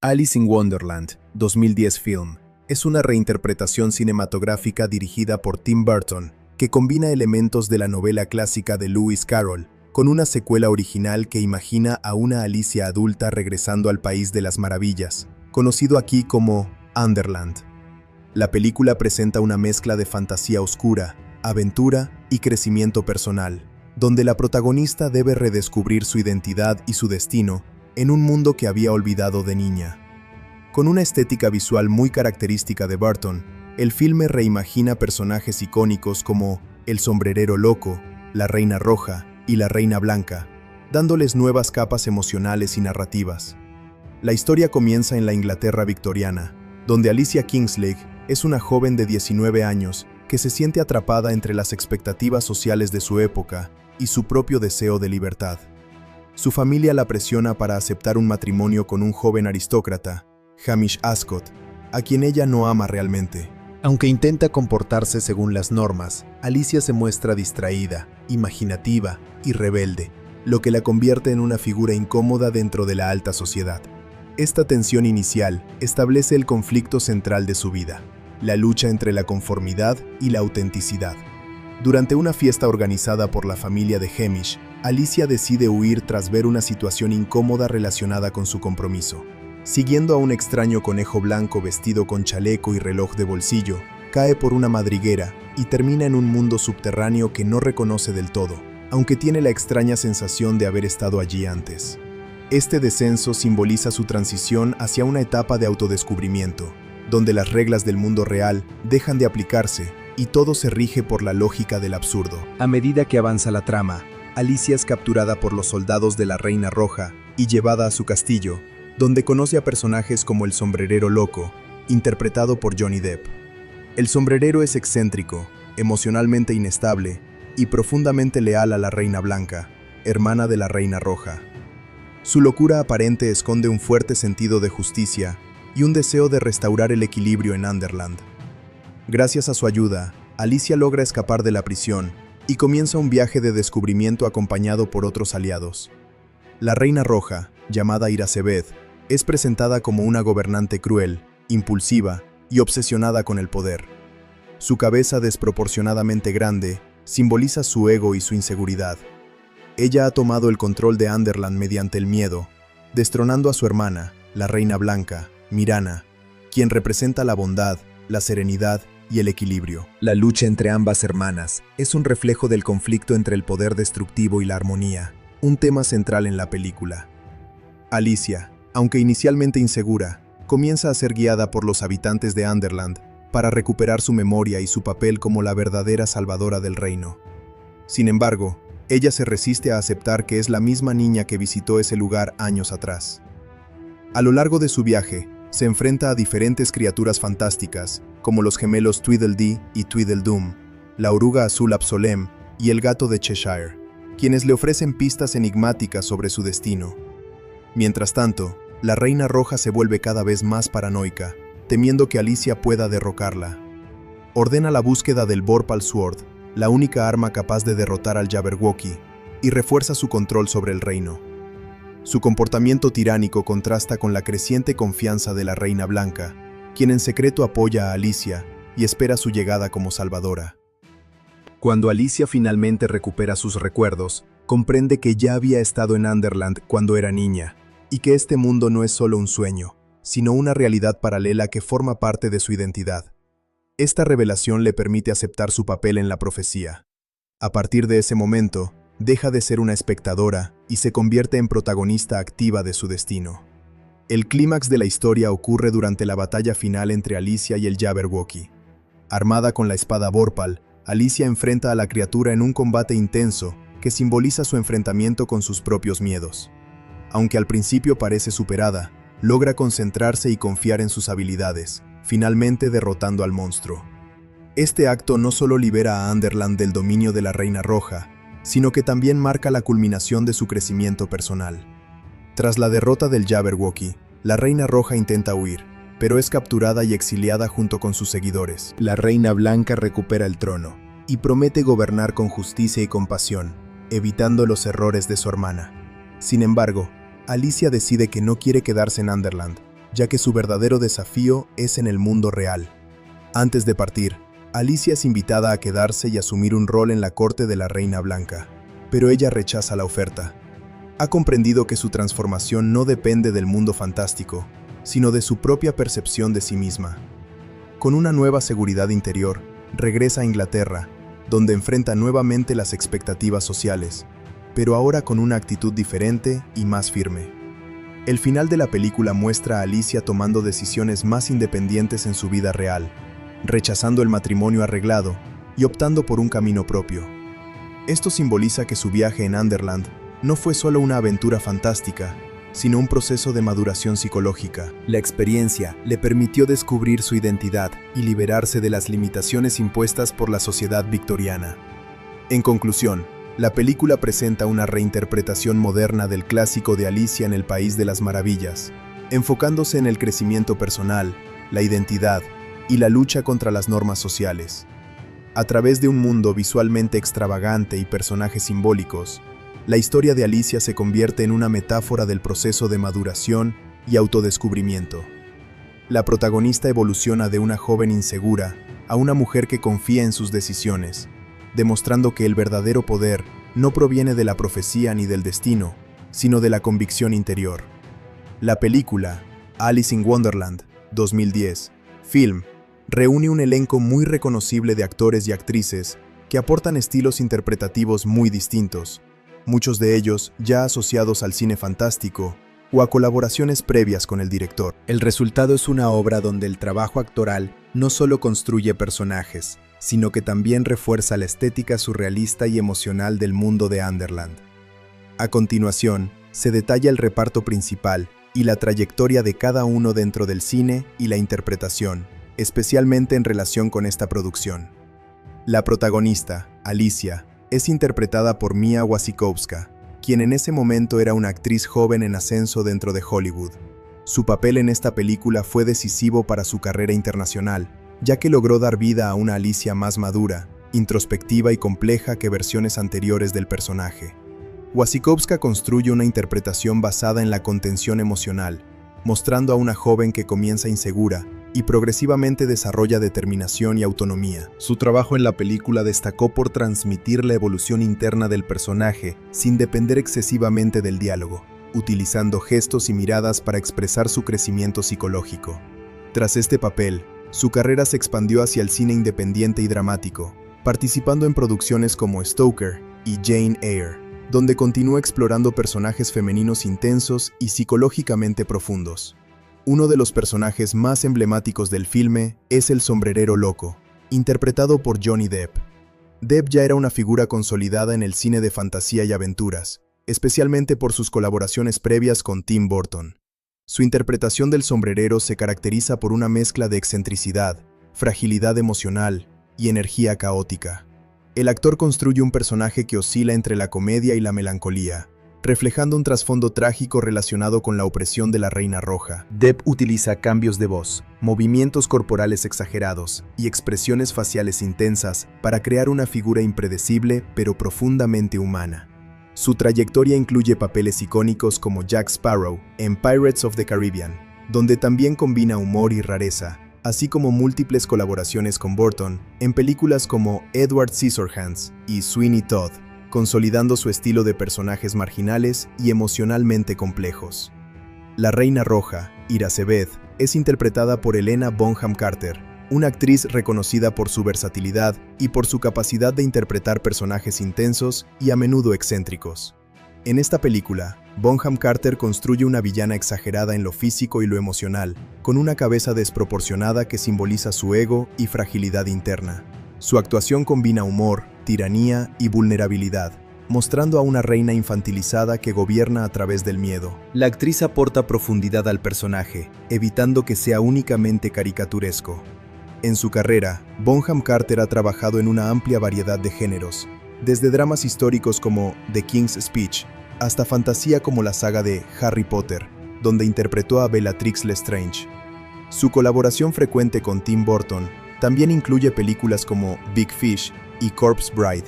Alice in Wonderland, 2010 film, es una reinterpretación cinematográfica dirigida por Tim Burton que combina elementos de la novela clásica de Lewis Carroll con una secuela original que imagina a una Alicia adulta regresando al País de las Maravillas, conocido aquí como Underland. La película presenta una mezcla de fantasía oscura, aventura y crecimiento personal, donde la protagonista debe redescubrir su identidad y su destino en un mundo que había olvidado de niña. Con una estética visual muy característica de Burton, el filme reimagina personajes icónicos como el sombrerero loco, la reina roja y la reina blanca, dándoles nuevas capas emocionales y narrativas. La historia comienza en la Inglaterra victoriana, donde Alicia Kingsley es una joven de 19 años que se siente atrapada entre las expectativas sociales de su época y su propio deseo de libertad. Su familia la presiona para aceptar un matrimonio con un joven aristócrata, Hamish Ascot, a quien ella no ama realmente. Aunque intenta comportarse según las normas, Alicia se muestra distraída, imaginativa y rebelde, lo que la convierte en una figura incómoda dentro de la alta sociedad. Esta tensión inicial establece el conflicto central de su vida, la lucha entre la conformidad y la autenticidad. Durante una fiesta organizada por la familia de Hamish, Alicia decide huir tras ver una situación incómoda relacionada con su compromiso. Siguiendo a un extraño conejo blanco vestido con chaleco y reloj de bolsillo, cae por una madriguera y termina en un mundo subterráneo que no reconoce del todo, aunque tiene la extraña sensación de haber estado allí antes. Este descenso simboliza su transición hacia una etapa de autodescubrimiento, donde las reglas del mundo real dejan de aplicarse y todo se rige por la lógica del absurdo. A medida que avanza la trama, Alicia es capturada por los soldados de la Reina Roja y llevada a su castillo, donde conoce a personajes como el sombrerero loco, interpretado por Johnny Depp. El sombrerero es excéntrico, emocionalmente inestable y profundamente leal a la Reina Blanca, hermana de la Reina Roja. Su locura aparente esconde un fuerte sentido de justicia y un deseo de restaurar el equilibrio en Underland. Gracias a su ayuda, Alicia logra escapar de la prisión y comienza un viaje de descubrimiento acompañado por otros aliados. La Reina Roja, llamada Irasebeth, es presentada como una gobernante cruel, impulsiva y obsesionada con el poder. Su cabeza desproporcionadamente grande simboliza su ego y su inseguridad. Ella ha tomado el control de Underland mediante el miedo, destronando a su hermana, la Reina Blanca, Myrana, quien representa la bondad, la serenidad y el equilibrio. La lucha entre ambas hermanas es un reflejo del conflicto entre el poder destructivo y la armonía, un tema central en la película. Alicia, aunque inicialmente insegura, comienza a ser guiada por los habitantes de Underland para recuperar su memoria y su papel como la verdadera salvadora del reino. Sin embargo, ella se resiste a aceptar que es la misma niña que visitó ese lugar años atrás. A lo largo de su viaje, se enfrenta a diferentes criaturas fantásticas, como los gemelos Tweedledee y Tweedledum, la oruga azul Absolem y el gato de Cheshire, quienes le ofrecen pistas enigmáticas sobre su destino. Mientras tanto, la Reina Roja se vuelve cada vez más paranoica, temiendo que Alicia pueda derrocarla. Ordena la búsqueda del Vorpal Sword, la única arma capaz de derrotar al Jabberwocky, y refuerza su control sobre el reino. Su comportamiento tiránico contrasta con la creciente confianza de la Reina Blanca, quien en secreto apoya a Alicia y espera su llegada como salvadora. Cuando Alicia finalmente recupera sus recuerdos, comprende que ya había estado en Underland cuando era niña, y que este mundo no es solo un sueño, sino una realidad paralela que forma parte de su identidad. Esta revelación le permite aceptar su papel en la profecía. A partir de ese momento, deja de ser una espectadora y se convierte en protagonista activa de su destino. El clímax de la historia ocurre durante la batalla final entre Alicia y el Jabberwocky. Armada con la espada Vorpal, Alicia enfrenta a la criatura en un combate intenso que simboliza su enfrentamiento con sus propios miedos. Aunque al principio parece superada, logra concentrarse y confiar en sus habilidades, finalmente derrotando al monstruo. Este acto no solo libera a Underland del dominio de la Reina Roja, sino que también marca la culminación de su crecimiento personal. Tras la derrota del Jabberwocky, la Reina Roja intenta huir, pero es capturada y exiliada junto con sus seguidores. La Reina Blanca recupera el trono y promete gobernar con justicia y compasión, evitando los errores de su hermana. Sin embargo, Alicia decide que no quiere quedarse en Underland, ya que su verdadero desafío es en el mundo real. Antes de partir, Alicia es invitada a quedarse y asumir un rol en la corte de la Reina Blanca, pero ella rechaza la oferta. Ha comprendido que su transformación no depende del mundo fantástico, sino de su propia percepción de sí misma. Con una nueva seguridad interior, regresa a Inglaterra, donde enfrenta nuevamente las expectativas sociales, pero ahora con una actitud diferente y más firme. El final de la película muestra a Alicia tomando decisiones más independientes en su vida real, rechazando el matrimonio arreglado y optando por un camino propio. Esto simboliza que su viaje en Underland no fue solo una aventura fantástica, sino un proceso de maduración psicológica. La experiencia le permitió descubrir su identidad y liberarse de las limitaciones impuestas por la sociedad victoriana. En conclusión, la película presenta una reinterpretación moderna del clásico de Alicia en el País de las Maravillas, enfocándose en el crecimiento personal, la identidad y la lucha contra las normas sociales. A través de un mundo visualmente extravagante y personajes simbólicos, la historia de Alicia se convierte en una metáfora del proceso de maduración y autodescubrimiento. La protagonista evoluciona de una joven insegura a una mujer que confía en sus decisiones, demostrando que el verdadero poder no proviene de la profecía ni del destino, sino de la convicción interior. La película, Alice in Wonderland, 2010, film, reúne un elenco muy reconocible de actores y actrices que aportan estilos interpretativos muy distintos, muchos de ellos ya asociados al cine fantástico o a colaboraciones previas con el director. El resultado es una obra donde el trabajo actoral no solo construye personajes, sino que también refuerza la estética surrealista y emocional del mundo de Underland. A continuación, se detalla el reparto principal y la trayectoria de cada uno dentro del cine y la interpretación, especialmente en relación con esta producción. La protagonista, Alicia, es interpretada por Mia Wasikowska, quien en ese momento era una actriz joven en ascenso dentro de Hollywood. Su papel en esta película fue decisivo para su carrera internacional, ya que logró dar vida a una Alicia más madura, introspectiva y compleja que versiones anteriores del personaje. Wasikowska construye una interpretación basada en la contención emocional, mostrando a una joven que comienza insegura y progresivamente desarrolla determinación y autonomía. Su trabajo en la película destacó por transmitir la evolución interna del personaje sin depender excesivamente del diálogo, utilizando gestos y miradas para expresar su crecimiento psicológico. Tras este papel, su carrera se expandió hacia el cine independiente y dramático, participando en producciones como Stoker y Jane Eyre, donde continúa explorando personajes femeninos intensos y psicológicamente profundos. Uno de los personajes más emblemáticos del filme es el sombrerero loco, interpretado por Johnny Depp. Depp ya era una figura consolidada en el cine de fantasía y aventuras, especialmente por sus colaboraciones previas con Tim Burton. Su interpretación del sombrerero se caracteriza por una mezcla de excentricidad, fragilidad emocional y energía caótica. El actor construye un personaje que oscila entre la comedia y la melancolía, reflejando un trasfondo trágico relacionado con la opresión de la Reina Roja. Depp utiliza cambios de voz, movimientos corporales exagerados y expresiones faciales intensas para crear una figura impredecible pero profundamente humana. Su trayectoria incluye papeles icónicos como Jack Sparrow en Pirates of the Caribbean, donde también combina humor y rareza, así como múltiples colaboraciones con Burton en películas como Edward Scissorhands y Sweeney Todd, consolidando su estilo de personajes marginales y emocionalmente complejos. La Reina Roja, Irazebeth, es interpretada por Helena Bonham Carter, una actriz reconocida por su versatilidad y por su capacidad de interpretar personajes intensos y a menudo excéntricos. En esta película, Bonham Carter construye una villana exagerada en lo físico y lo emocional, con una cabeza desproporcionada que simboliza su ego y fragilidad interna. Su actuación combina humor, tiranía y vulnerabilidad, mostrando a una reina infantilizada que gobierna a través del miedo. La actriz aporta profundidad al personaje, evitando que sea únicamente caricaturesco. En su carrera, Bonham Carter ha trabajado en una amplia variedad de géneros, desde dramas históricos como The King's Speech, hasta fantasía como la saga de Harry Potter, donde interpretó a Bellatrix Lestrange. Su colaboración frecuente con Tim Burton también incluye películas como Big Fish y Corpse Bride,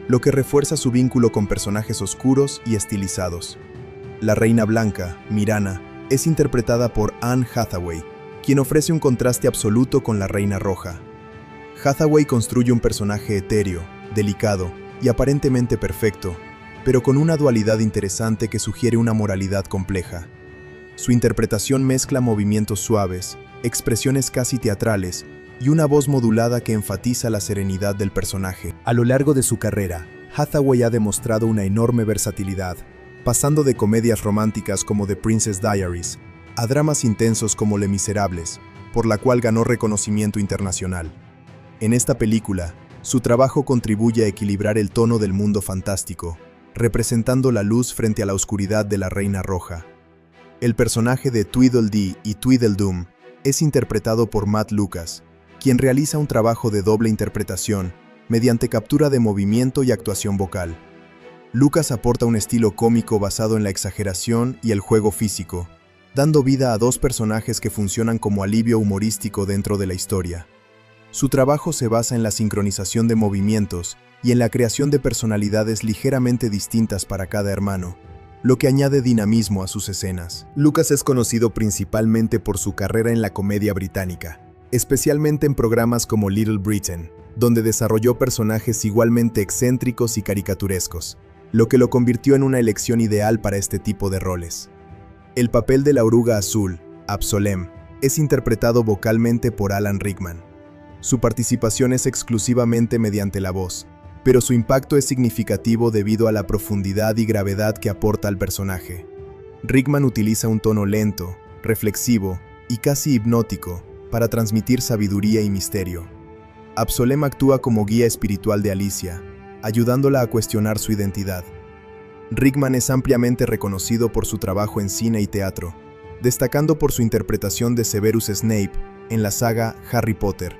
lo que refuerza su vínculo con personajes oscuros y estilizados. La Reina Blanca, Myrana, es interpretada por Anne Hathaway, quien ofrece un contraste absoluto con la Reina Roja. Hathaway construye un personaje etéreo, delicado y aparentemente perfecto, pero con una dualidad interesante que sugiere una moralidad compleja. Su interpretación mezcla movimientos suaves, expresiones casi teatrales y una voz modulada que enfatiza la serenidad del personaje. A lo largo de su carrera, Hathaway ha demostrado una enorme versatilidad, pasando de comedias románticas como The Princess Diaries a dramas intensos como Les Miserables, por la cual ganó reconocimiento internacional. En esta película, su trabajo contribuye a equilibrar el tono del mundo fantástico, representando la luz frente a la oscuridad de la Reina Roja. El personaje de Tweedledee y Tweedledum es interpretado por Matt Lucas, quien realiza un trabajo de doble interpretación mediante captura de movimiento y actuación vocal. Lucas aporta un estilo cómico basado en la exageración y el juego físico, dando vida a dos personajes que funcionan como alivio humorístico dentro de la historia. Su trabajo se basa en la sincronización de movimientos y en la creación de personalidades ligeramente distintas para cada hermano, lo que añade dinamismo a sus escenas. Lucas es conocido principalmente por su carrera en la comedia británica, especialmente en programas como Little Britain, donde desarrolló personajes igualmente excéntricos y caricaturescos, lo que lo convirtió en una elección ideal para este tipo de roles. El papel de la oruga azul, Absolem, es interpretado vocalmente por Alan Rickman. Su participación es exclusivamente mediante la voz, pero su impacto es significativo debido a la profundidad y gravedad que aporta al personaje. Rickman utiliza un tono lento, reflexivo y casi hipnótico para transmitir sabiduría y misterio. Absolem actúa como guía espiritual de Alicia, ayudándola a cuestionar su identidad. Rickman es ampliamente reconocido por su trabajo en cine y teatro, destacando por su interpretación de Severus Snape en la saga Harry Potter,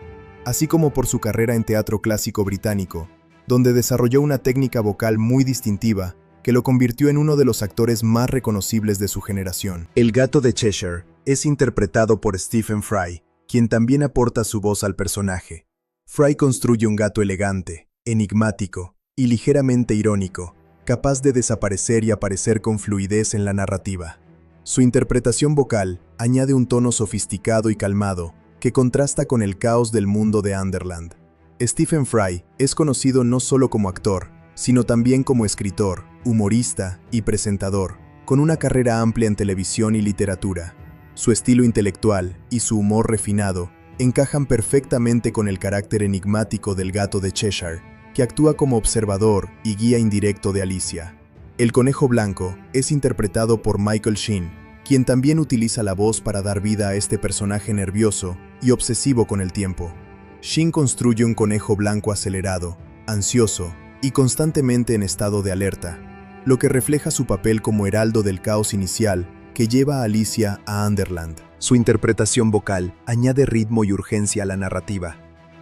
así como por su carrera en teatro clásico británico, donde desarrolló una técnica vocal muy distintiva que lo convirtió en uno de los actores más reconocibles de su generación. El gato de Cheshire es interpretado por Stephen Fry, quien también aporta su voz al personaje. Fry construye un gato elegante, enigmático y ligeramente irónico, capaz de desaparecer y aparecer con fluidez en la narrativa. Su interpretación vocal añade un tono sofisticado y calmado que contrasta con el caos del mundo de Underland. Stephen Fry es conocido no solo como actor, sino también como escritor, humorista y presentador, con una carrera amplia en televisión y literatura. Su estilo intelectual y su humor refinado encajan perfectamente con el carácter enigmático del gato de Cheshire, que actúa como observador y guía indirecto de Alicia. El conejo blanco es interpretado por Michael Sheen, quien también utiliza la voz para dar vida a este personaje nervioso y obsesivo con el tiempo. Sheen construye un conejo blanco acelerado, ansioso y constantemente en estado de alerta, lo que refleja su papel como heraldo del caos inicial que lleva a Alicia a Underland. Su interpretación vocal añade ritmo y urgencia a la narrativa.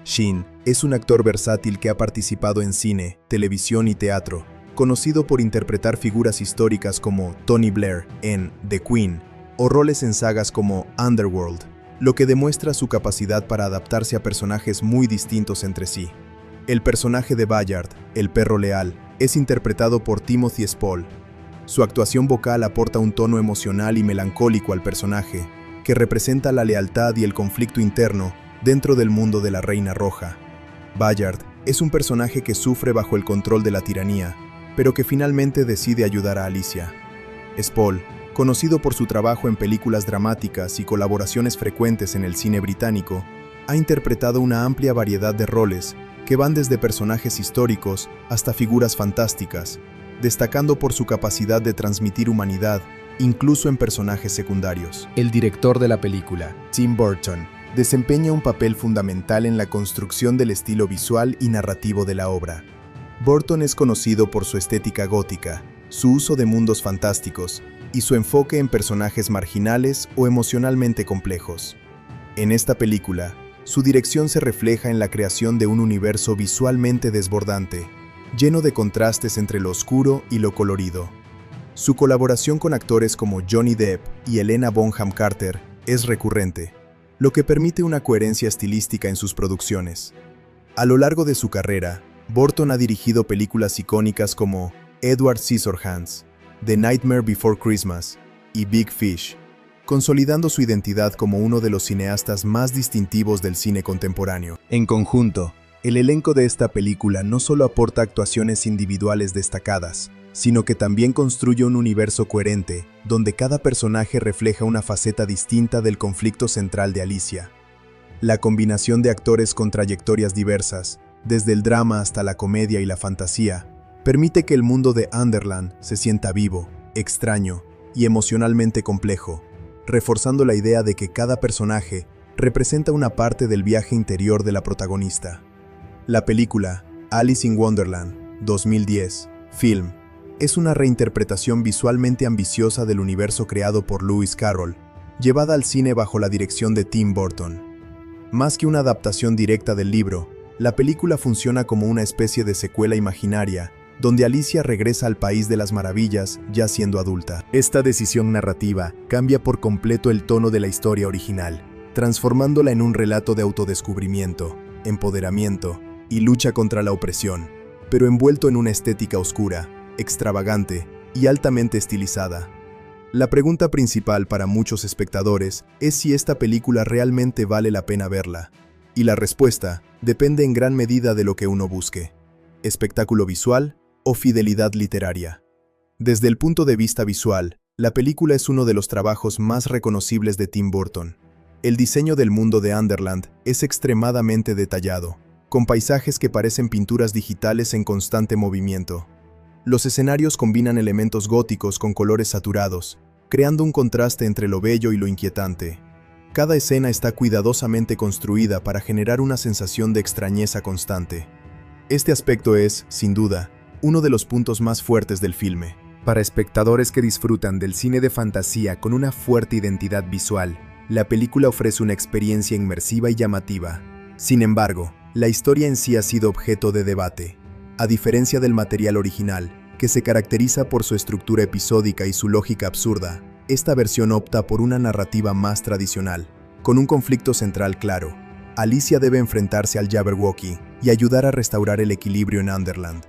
Sheen es un actor versátil que ha participado en cine, televisión y teatro, conocido por interpretar figuras históricas como Tony Blair en The Queen o roles en sagas como Underworld, lo que demuestra su capacidad para adaptarse a personajes muy distintos entre sí. El personaje de Bayard, el perro leal, es interpretado por Timothy Spall. Su actuación vocal aporta un tono emocional y melancólico al personaje, que representa la lealtad y el conflicto interno dentro del mundo de la Reina Roja. Bayard es un personaje que sufre bajo el control de la tiranía, pero que finalmente decide ayudar a Alicia. Spall, conocido por su trabajo en películas dramáticas y colaboraciones frecuentes en el cine británico, ha interpretado una amplia variedad de roles que van desde personajes históricos hasta figuras fantásticas, destacando por su capacidad de transmitir humanidad, incluso en personajes secundarios. El director de la película, Tim Burton, desempeña un papel fundamental en la construcción del estilo visual y narrativo de la obra. Burton es conocido por su estética gótica, su uso de mundos fantásticos y su enfoque en personajes marginales o emocionalmente complejos. En esta película, su dirección se refleja en la creación de un universo visualmente desbordante, lleno de contrastes entre lo oscuro y lo colorido. Su colaboración con actores como Johnny Depp y Helena Bonham Carter es recurrente, lo que permite una coherencia estilística en sus producciones. A lo largo de su carrera, Burton ha dirigido películas icónicas como Edward Scissorhands, The Nightmare Before Christmas y Big Fish, consolidando su identidad como uno de los cineastas más distintivos del cine contemporáneo. En conjunto, el elenco de esta película no solo aporta actuaciones individuales destacadas, sino que también construye un universo coherente, donde cada personaje refleja una faceta distinta del conflicto central de Alicia. La combinación de actores con trayectorias diversas, desde el drama hasta la comedia y la fantasía, permite que el mundo de Underland se sienta vivo, extraño y emocionalmente complejo, reforzando la idea de que cada personaje representa una parte del viaje interior de la protagonista. La película Alice in Wonderland, 2010, film, es una reinterpretación visualmente ambiciosa del universo creado por Lewis Carroll, llevada al cine bajo la dirección de Tim Burton. Más que una adaptación directa del libro, la película funciona como una especie de secuela imaginaria, donde Alicia regresa al País de las Maravillas ya siendo adulta. Esta decisión narrativa cambia por completo el tono de la historia original, transformándola en un relato de autodescubrimiento, empoderamiento y lucha contra la opresión, pero envuelto en una estética oscura, extravagante y altamente estilizada. La pregunta principal para muchos espectadores es si esta película realmente vale la pena verla, y la respuesta depende en gran medida de lo que uno busque: espectáculo visual o fidelidad literaria. Desde el punto de vista visual, la película es uno de los trabajos más reconocibles de Tim Burton. El diseño del mundo de Underland es extremadamente detallado, con paisajes que parecen pinturas digitales en constante movimiento. Los escenarios combinan elementos góticos con colores saturados, creando un contraste entre lo bello y lo inquietante. Cada escena está cuidadosamente construida para generar una sensación de extrañeza constante. Este aspecto es, sin duda, uno de los puntos más fuertes del filme. Para espectadores que disfrutan del cine de fantasía con una fuerte identidad visual, la película ofrece una experiencia inmersiva y llamativa. Sin embargo, la historia en sí ha sido objeto de debate. A diferencia del material original, que se caracteriza por su estructura episódica y su lógica absurda, esta versión opta por una narrativa más tradicional, con un conflicto central claro. Alicia debe enfrentarse al Jabberwocky y ayudar a restaurar el equilibrio en Underland.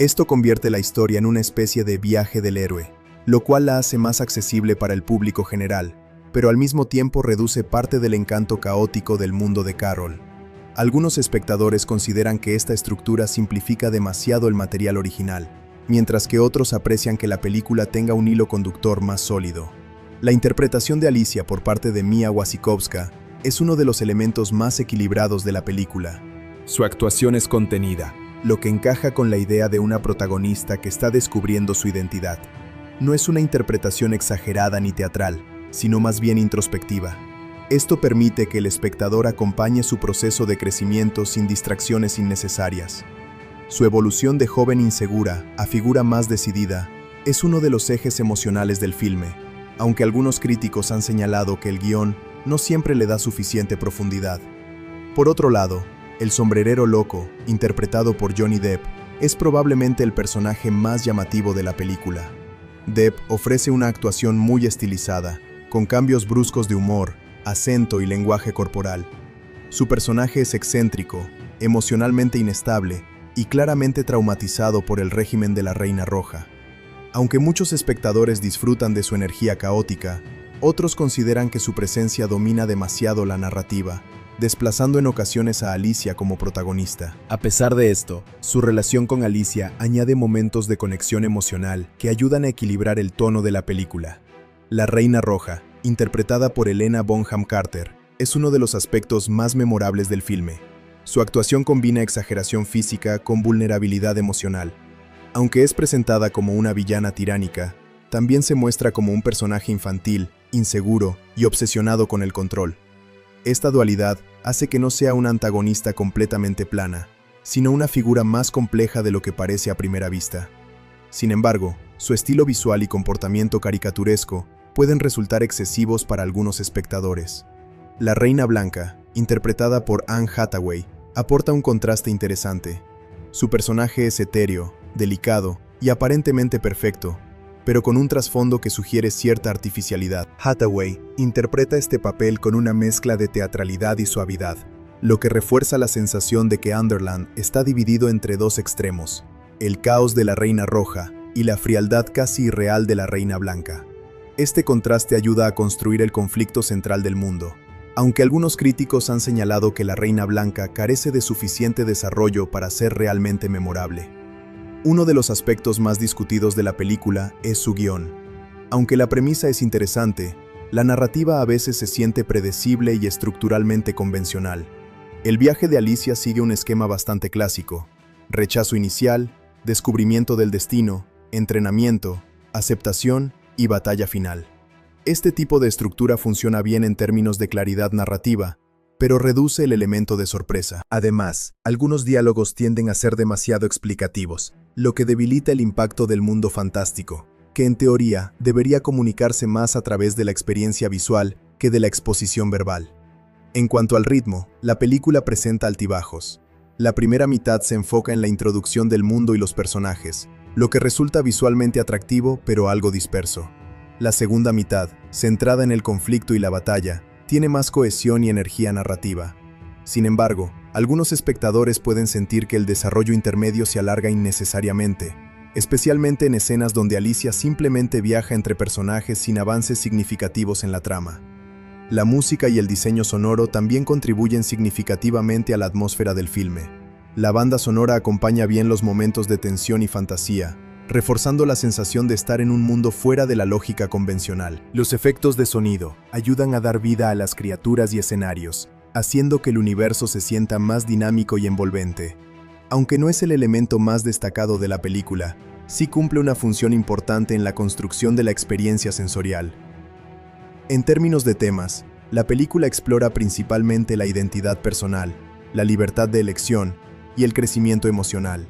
Esto convierte la historia en una especie de viaje del héroe, lo cual la hace más accesible para el público general, pero al mismo tiempo reduce parte del encanto caótico del mundo de Carroll. Algunos espectadores consideran que esta estructura simplifica demasiado el material original, mientras que otros aprecian que la película tenga un hilo conductor más sólido. La interpretación de Alicia por parte de Mia Wasikowska es uno de los elementos más equilibrados de la película. Su actuación es contenida, lo que encaja con la idea de una protagonista que está descubriendo su identidad. No es una interpretación exagerada ni teatral, sino más bien introspectiva. Esto permite que el espectador acompañe su proceso de crecimiento sin distracciones innecesarias. Su evolución de joven insegura a figura más decidida es uno de los ejes emocionales del filme, aunque algunos críticos han señalado que el guión no siempre le da suficiente profundidad. Por otro lado, el sombrerero loco, interpretado por Johnny Depp, es probablemente el personaje más llamativo de la película. Depp ofrece una actuación muy estilizada, con cambios bruscos de humor, acento y lenguaje corporal. Su personaje es excéntrico, emocionalmente inestable y claramente traumatizado por el régimen de la Reina Roja. Aunque muchos espectadores disfrutan de su energía caótica, otros consideran que su presencia domina demasiado la narrativa, desplazando en ocasiones a Alicia como protagonista. A pesar de esto, su relación con Alicia añade momentos de conexión emocional que ayudan a equilibrar el tono de la película. La Reina Roja, interpretada por Helena Bonham Carter, es uno de los aspectos más memorables del filme. Su actuación combina exageración física con vulnerabilidad emocional. Aunque es presentada como una villana tiránica, también se muestra como un personaje infantil, inseguro y obsesionado con el control. Esta dualidad hace que no sea una antagonista completamente plana, sino una figura más compleja de lo que parece a primera vista. Sin embargo, su estilo visual y comportamiento caricaturesco pueden resultar excesivos para algunos espectadores. La Reina Blanca, interpretada por Anne Hathaway, aporta un contraste interesante. Su personaje es etéreo, delicado y aparentemente perfecto, pero con un trasfondo que sugiere cierta artificialidad. Hathaway interpreta este papel con una mezcla de teatralidad y suavidad, lo que refuerza la sensación de que Underland está dividido entre dos extremos: el caos de la Reina Roja y la frialdad casi irreal de la Reina Blanca. Este contraste ayuda a construir el conflicto central del mundo, aunque algunos críticos han señalado que la Reina Blanca carece de suficiente desarrollo para ser realmente memorable. Uno de los aspectos más discutidos de la película es su guión. Aunque la premisa es interesante, la narrativa a veces se siente predecible y estructuralmente convencional. El viaje de Alicia sigue un esquema bastante clásico: rechazo inicial, descubrimiento del destino, entrenamiento, aceptación y batalla final. Este tipo de estructura funciona bien en términos de claridad narrativa, pero reduce el elemento de sorpresa. Además, algunos diálogos tienden a ser demasiado explicativos, lo que debilita el impacto del mundo fantástico, que en teoría debería comunicarse más a través de la experiencia visual que de la exposición verbal. En cuanto al ritmo, la película presenta altibajos. La primera mitad se enfoca en la introducción del mundo y los personajes, lo que resulta visualmente atractivo pero algo disperso. La segunda mitad, centrada en el conflicto y la batalla, tiene más cohesión y energía narrativa. Sin embargo, algunos espectadores pueden sentir que el desarrollo intermedio se alarga innecesariamente, especialmente en escenas donde Alicia simplemente viaja entre personajes sin avances significativos en la trama. La música y el diseño sonoro también contribuyen significativamente a la atmósfera del filme. La banda sonora acompaña bien los momentos de tensión y fantasía, reforzando la sensación de estar en un mundo fuera de la lógica convencional. Los efectos de sonido ayudan a dar vida a las criaturas y escenarios, haciendo que el universo se sienta más dinámico y envolvente. Aunque no es el elemento más destacado de la película, sí cumple una función importante en la construcción de la experiencia sensorial. En términos de temas, la película explora principalmente la identidad personal, la libertad de elección y el crecimiento emocional.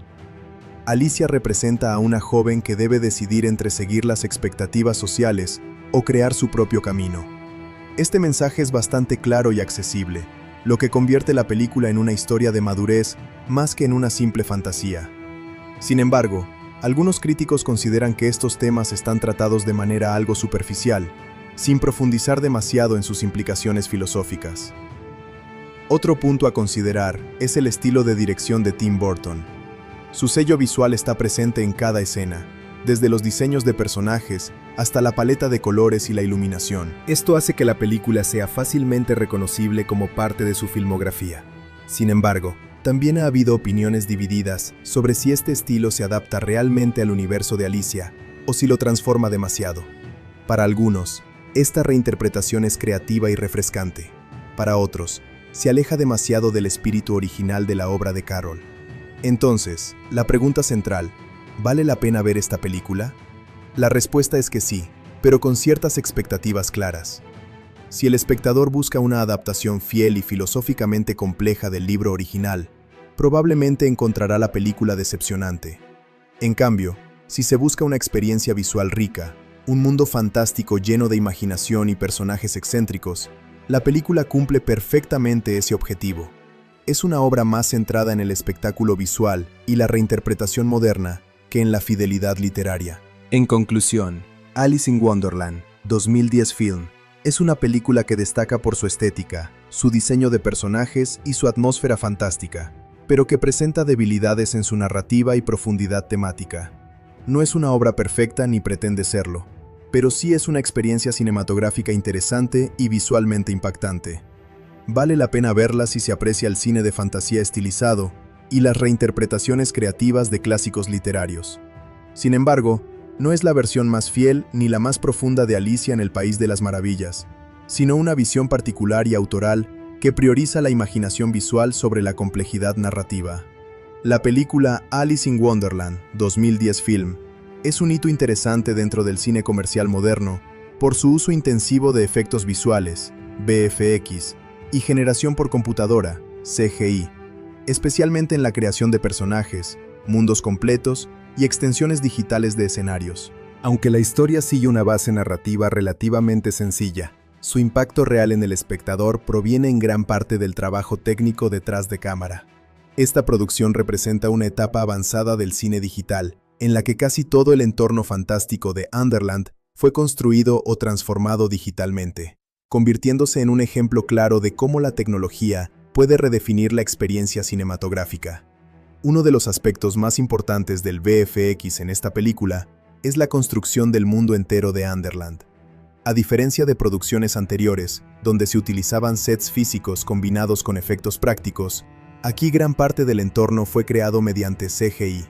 Alicia representa a una joven que debe decidir entre seguir las expectativas sociales o crear su propio camino. Este mensaje es bastante claro y accesible, lo que convierte la película en una historia de madurez más que en una simple fantasía. Sin embargo, algunos críticos consideran que estos temas están tratados de manera algo superficial, sin profundizar demasiado en sus implicaciones filosóficas. Otro punto a considerar es el estilo de dirección de Tim Burton. Su sello visual está presente en cada escena, desde los diseños de personajes hasta la paleta de colores y la iluminación. Esto hace que la película sea fácilmente reconocible como parte de su filmografía. Sin embargo, también ha habido opiniones divididas sobre si este estilo se adapta realmente al universo de Alicia o si lo transforma demasiado. Para algunos, esta reinterpretación es creativa y refrescante. Para otros, se aleja demasiado del espíritu original de la obra de Carroll. Entonces, la pregunta central: ¿vale la pena ver esta película? La respuesta es que sí, pero con ciertas expectativas claras. Si el espectador busca una adaptación fiel y filosóficamente compleja del libro original, probablemente encontrará la película decepcionante. En cambio, si se busca una experiencia visual rica, un mundo fantástico lleno de imaginación y personajes excéntricos, la película cumple perfectamente ese objetivo. Es una obra más centrada en el espectáculo visual y la reinterpretación moderna que en la fidelidad literaria. En conclusión, Alice in Wonderland, 2010 Film, es una película que destaca por su estética, su diseño de personajes y su atmósfera fantástica, pero que presenta debilidades en su narrativa y profundidad temática. No es una obra perfecta ni pretende serlo, pero sí es una experiencia cinematográfica interesante y visualmente impactante. Vale la pena verla si se aprecia el cine de fantasía estilizado y las reinterpretaciones creativas de clásicos literarios. Sin embargo, no es la versión más fiel ni la más profunda de Alicia en el País de las Maravillas, sino una visión particular y autoral que prioriza la imaginación visual sobre la complejidad narrativa. La película Alice in Wonderland, 2010 Film, es un hito interesante dentro del cine comercial moderno por su uso intensivo de efectos visuales, VFX, y generación por computadora, CGI, especialmente en la creación de personajes, mundos completos y extensiones digitales de escenarios. Aunque la historia sigue una base narrativa relativamente sencilla, su impacto real en el espectador proviene en gran parte del trabajo técnico detrás de cámara. Esta producción representa una etapa avanzada del cine digital, en la que casi todo el entorno fantástico de Underland fue construido o transformado digitalmente, convirtiéndose en un ejemplo claro de cómo la tecnología puede redefinir la experiencia cinematográfica. Uno de los aspectos más importantes del VFX en esta película es la construcción del mundo entero de Underland. A diferencia de producciones anteriores, donde se utilizaban sets físicos combinados con efectos prácticos, aquí gran parte del entorno fue creado mediante CGI.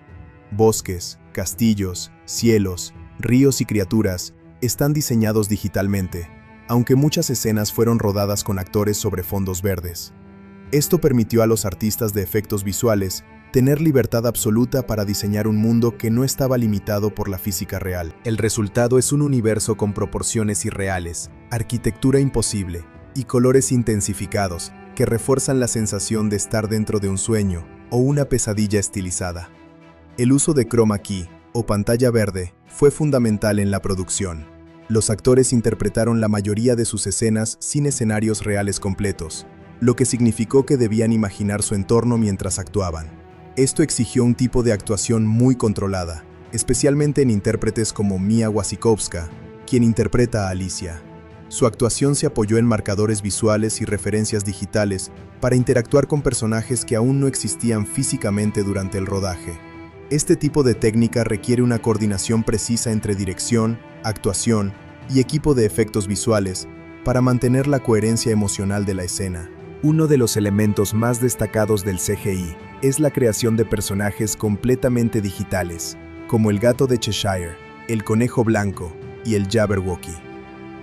Bosques, castillos, cielos, ríos y criaturas están diseñados digitalmente, aunque muchas escenas fueron rodadas con actores sobre fondos verdes. Esto permitió a los artistas de efectos visuales tener libertad absoluta para diseñar un mundo que no estaba limitado por la física real. El resultado es un universo con proporciones irreales, arquitectura imposible y colores intensificados que refuerzan la sensación de estar dentro de un sueño o una pesadilla estilizada. El uso de chroma key, o pantalla verde, fue fundamental en la producción. Los actores interpretaron la mayoría de sus escenas sin escenarios reales completos, lo que significó que debían imaginar su entorno mientras actuaban. Esto exigió un tipo de actuación muy controlada, especialmente en intérpretes como Mia Wasikowska, quien interpreta a Alicia. Su actuación se apoyó en marcadores visuales y referencias digitales para interactuar con personajes que aún no existían físicamente durante el rodaje. Este tipo de técnica requiere una coordinación precisa entre dirección, actuación y equipo de efectos visuales para mantener la coherencia emocional de la escena. Uno de los elementos más destacados del CGI es la creación de personajes completamente digitales, como el gato de Cheshire, el conejo blanco y el Jabberwocky.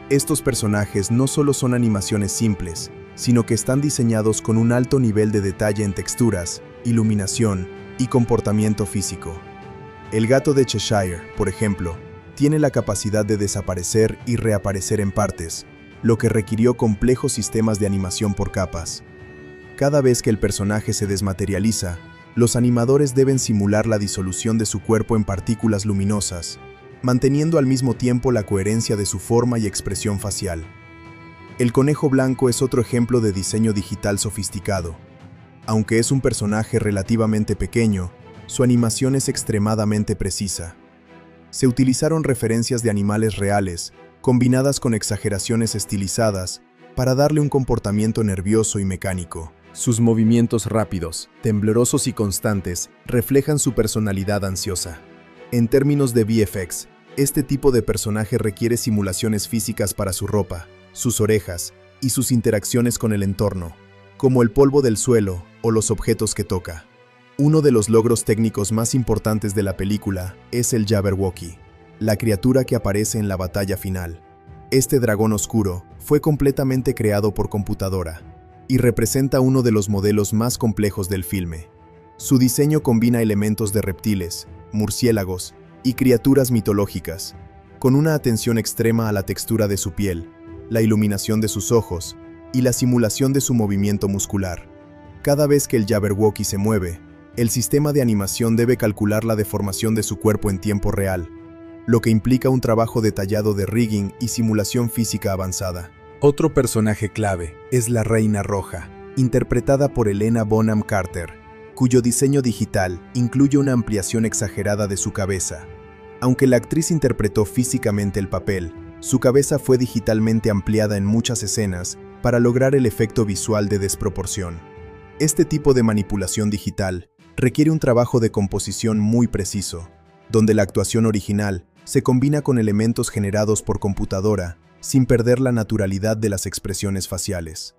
Estos personajes no solo son animaciones simples, sino que están diseñados con un alto nivel de detalle en texturas, iluminación y comportamiento físico. El gato de Cheshire, por ejemplo, tiene la capacidad de desaparecer y reaparecer en partes, lo que requirió complejos sistemas de animación por capas. Cada vez que el personaje se desmaterializa, los animadores deben simular la disolución de su cuerpo en partículas luminosas, manteniendo al mismo tiempo la coherencia de su forma y expresión facial. El conejo blanco es otro ejemplo de diseño digital sofisticado. Aunque es un personaje relativamente pequeño, su animación es extremadamente precisa. Se utilizaron referencias de animales reales, combinadas con exageraciones estilizadas, para darle un comportamiento nervioso y mecánico. Sus movimientos rápidos, temblorosos y constantes reflejan su personalidad ansiosa. En términos de VFX, este tipo de personaje requiere simulaciones físicas para su ropa, sus orejas y sus interacciones con el entorno, como el polvo del suelo o los objetos que toca. Uno de los logros técnicos más importantes de la película es el Jabberwocky, la criatura que aparece en la batalla final. Este dragón oscuro fue completamente creado por computadora y representa uno de los modelos más complejos del filme. Su diseño combina elementos de reptiles, murciélagos y criaturas mitológicas, con una atención extrema a la textura de su piel, la iluminación de sus ojos y la simulación de su movimiento muscular. Cada vez que el Jabberwocky se mueve, el sistema de animación debe calcular la deformación de su cuerpo en tiempo real, lo que implica un trabajo detallado de rigging y simulación física avanzada. Otro personaje clave es la Reina Roja, interpretada por Helena Bonham Carter, cuyo diseño digital incluye una ampliación exagerada de su cabeza. Aunque la actriz interpretó físicamente el papel, su cabeza fue digitalmente ampliada en muchas escenas para lograr el efecto visual de desproporción. Este tipo de manipulación digital requiere un trabajo de composición muy preciso, donde la actuación original se combina con elementos generados por computadora sin perder la naturalidad de las expresiones faciales.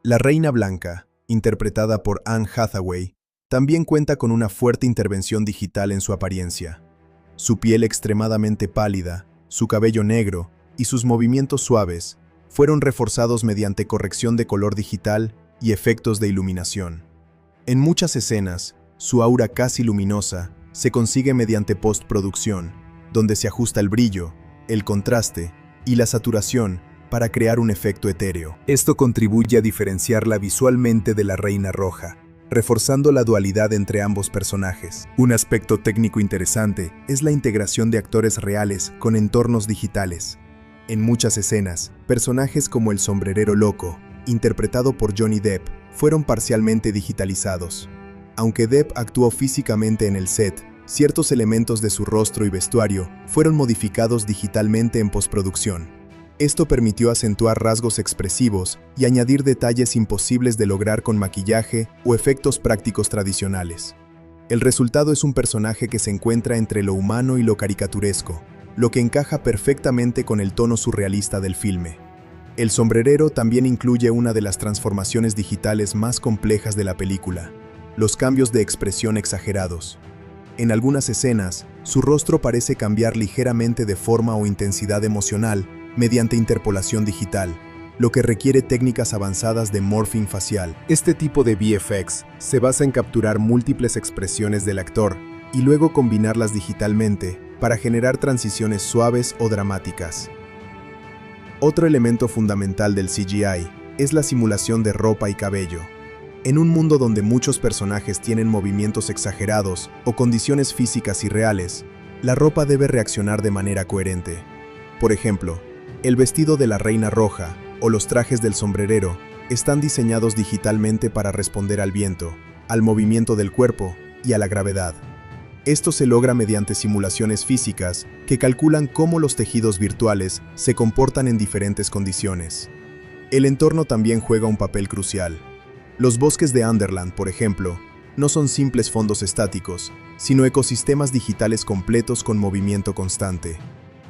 La Reina Blanca, interpretada por Anne Hathaway, también cuenta con una fuerte intervención digital en su apariencia. Su piel extremadamente pálida, su cabello negro y sus movimientos suaves fueron reforzados mediante corrección de color digital y efectos de iluminación. En muchas escenas, su aura casi luminosa se consigue mediante postproducción, donde se ajusta el brillo, el contraste y la saturación para crear un efecto etéreo. Esto contribuye a diferenciarla visualmente de la Reina Roja, reforzando la dualidad entre ambos personajes. Un aspecto técnico interesante es la integración de actores reales con entornos digitales. En muchas escenas, personajes como el sombrerero loco, interpretado por Johnny Depp, fueron parcialmente digitalizados. Aunque Depp actuó físicamente en el set, ciertos elementos de su rostro y vestuario fueron modificados digitalmente en postproducción. Esto permitió acentuar rasgos expresivos y añadir detalles imposibles de lograr con maquillaje o efectos prácticos tradicionales. El resultado es un personaje que se encuentra entre lo humano y lo caricaturesco, lo que encaja perfectamente con el tono surrealista del filme. El sombrerero también incluye una de las transformaciones digitales más complejas de la película, los cambios de expresión exagerados. En algunas escenas, su rostro parece cambiar ligeramente de forma o intensidad emocional mediante interpolación digital, lo que requiere técnicas avanzadas de morphing facial. Este tipo de VFX se basa en capturar múltiples expresiones del actor y luego combinarlas digitalmente para generar transiciones suaves o dramáticas. Otro elemento fundamental del CGI es la simulación de ropa y cabello. En un mundo donde muchos personajes tienen movimientos exagerados o condiciones físicas irreales, la ropa debe reaccionar de manera coherente. Por ejemplo, el vestido de la Reina Roja o los trajes del sombrerero están diseñados digitalmente para responder al viento, al movimiento del cuerpo y a la gravedad. Esto se logra mediante simulaciones físicas que calculan cómo los tejidos virtuales se comportan en diferentes condiciones. El entorno también juega un papel crucial. Los bosques de Underland, por ejemplo, no son simples fondos estáticos, sino ecosistemas digitales completos con movimiento constante.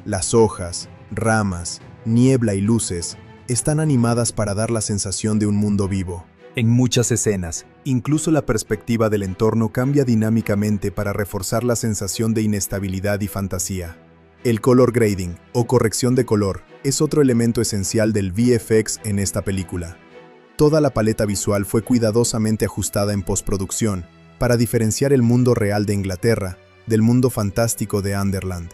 Las hojas, ramas, niebla y luces están animadas para dar la sensación de un mundo vivo. En muchas escenas, incluso la perspectiva del entorno cambia dinámicamente para reforzar la sensación de inestabilidad y fantasía. El color grading, o corrección de color, es otro elemento esencial del VFX en esta película. Toda la paleta visual fue cuidadosamente ajustada en postproducción para diferenciar el mundo real de Inglaterra del mundo fantástico de Underland.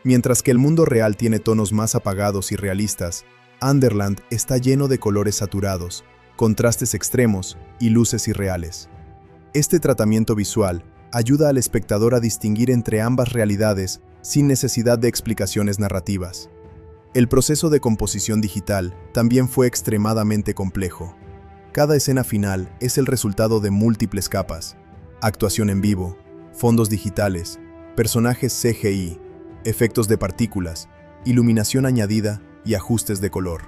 Mientras que el mundo real tiene tonos más apagados y realistas, Underland está lleno de colores saturados, contrastes extremos y luces irreales. Este tratamiento visual ayuda al espectador a distinguir entre ambas realidades sin necesidad de explicaciones narrativas. El proceso de composición digital también fue extremadamente complejo. Cada escena final es el resultado de múltiples capas: actuación en vivo, fondos digitales, personajes CGI, efectos de partículas, iluminación añadida y ajustes de color.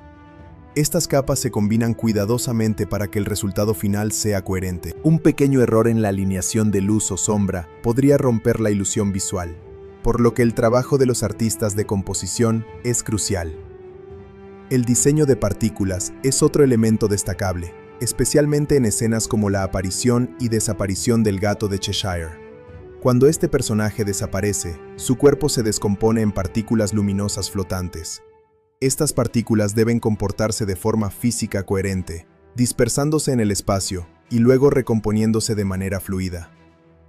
Estas capas se combinan cuidadosamente para que el resultado final sea coherente. Un pequeño error en la alineación de luz o sombra podría romper la ilusión visual, por lo que el trabajo de los artistas de composición es crucial. El diseño de partículas es otro elemento destacable, especialmente en escenas como la aparición y desaparición del gato de Cheshire. Cuando este personaje desaparece, su cuerpo se descompone en partículas luminosas flotantes. Estas partículas deben comportarse de forma física coherente, dispersándose en el espacio y luego recomponiéndose de manera fluida.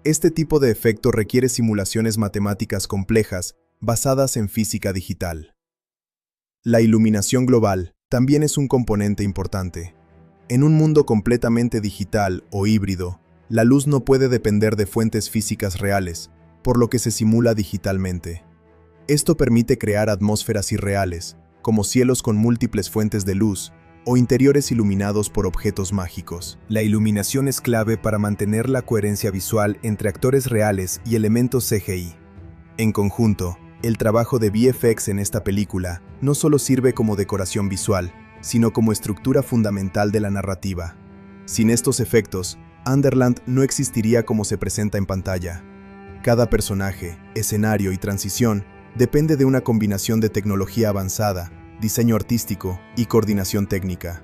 Este tipo de efecto requiere simulaciones matemáticas complejas basadas en física digital. La iluminación global también es un componente importante. En un mundo completamente digital o híbrido, la luz no puede depender de fuentes físicas reales, por lo que se simula digitalmente. Esto permite crear atmósferas irreales, como cielos con múltiples fuentes de luz o interiores iluminados por objetos mágicos. La iluminación es clave para mantener la coherencia visual entre actores reales y elementos CGI. En conjunto, el trabajo de VFX en esta película no solo sirve como decoración visual, sino como estructura fundamental de la narrativa. Sin estos efectos, Underland no existiría como se presenta en pantalla. Cada personaje, escenario y transición depende de una combinación de tecnología avanzada, diseño artístico y coordinación técnica.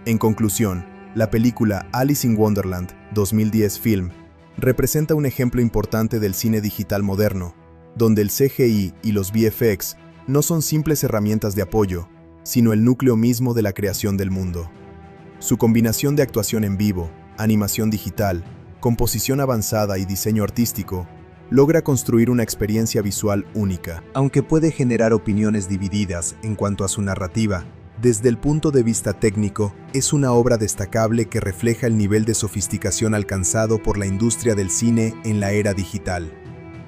En conclusión, la película Alice in Wonderland 2010 Film representa un ejemplo importante del cine digital moderno, donde el CGI y los VFX no son simples herramientas de apoyo, sino el núcleo mismo de la creación del mundo. Su combinación de actuación en vivo, animación digital, composición avanzada y diseño artístico logra construir una experiencia visual única. Aunque puede generar opiniones divididas en cuanto a su narrativa, desde el punto de vista técnico, es una obra destacable que refleja el nivel de sofisticación alcanzado por la industria del cine en la era digital.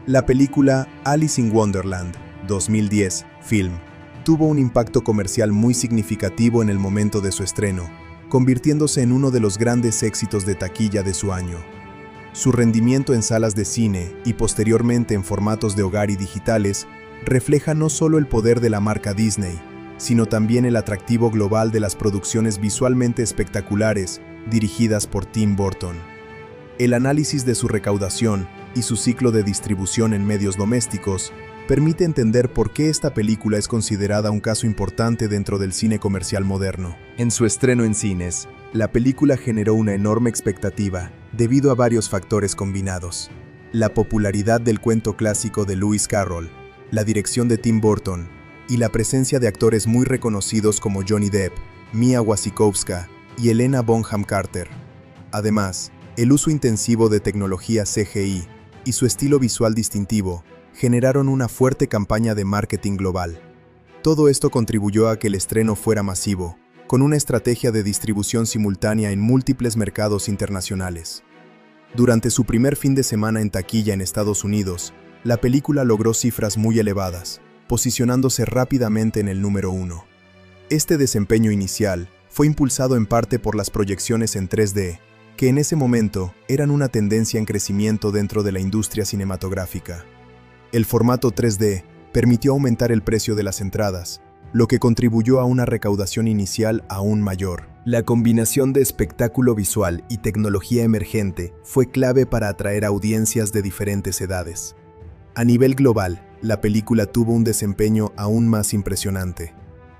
La película Alice in Wonderland 2010 Film tuvo un impacto comercial muy significativo en el momento de su estreno, convirtiéndose en uno de los grandes éxitos de taquilla de su año. Su rendimiento en salas de cine y posteriormente en formatos de hogar y digitales refleja no solo el poder de la marca Disney, sino también el atractivo global de las producciones visualmente espectaculares dirigidas por Tim Burton. El análisis de su recaudación y su ciclo de distribución en medios domésticos permite entender por qué esta película es considerada un caso importante dentro del cine comercial moderno. En su estreno en cines, la película generó una enorme expectativa debido a varios factores combinados. La popularidad del cuento clásico de Lewis Carroll, la dirección de Tim Burton y la presencia de actores muy reconocidos como Johnny Depp, Mia Wasikowska y Helena Bonham Carter. Además, el uso intensivo de tecnología CGI y su estilo visual distintivo generaron una fuerte campaña de marketing global. Todo esto contribuyó a que el estreno fuera masivo, con una estrategia de distribución simultánea en múltiples mercados internacionales. Durante su primer fin de semana en taquilla en Estados Unidos, la película logró cifras muy elevadas, posicionándose rápidamente en el número 1. Este desempeño inicial fue impulsado en parte por las proyecciones en 3D, que en ese momento eran una tendencia en crecimiento dentro de la industria cinematográfica. El formato 3D permitió aumentar el precio de las entradas, lo que contribuyó a una recaudación inicial aún mayor. La combinación de espectáculo visual y tecnología emergente fue clave para atraer audiencias de diferentes edades. A nivel global, la película tuvo un desempeño aún más impresionante.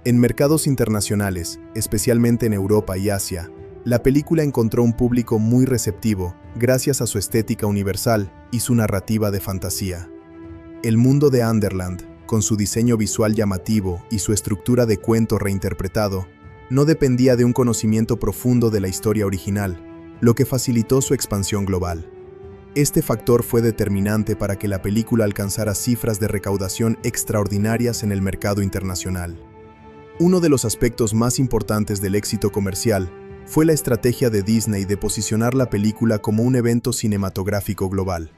En mercados internacionales, especialmente en Europa y Asia, la película encontró un público muy receptivo gracias a su estética universal y su narrativa de fantasía. El mundo de Underland, con su diseño visual llamativo y su estructura de cuento reinterpretado, no dependía de un conocimiento profundo de la historia original, lo que facilitó su expansión global. Este factor fue determinante para que la película alcanzara cifras de recaudación extraordinarias en el mercado internacional. Uno de los aspectos más importantes del éxito comercial fue la estrategia de Disney de posicionar la película como un evento cinematográfico global.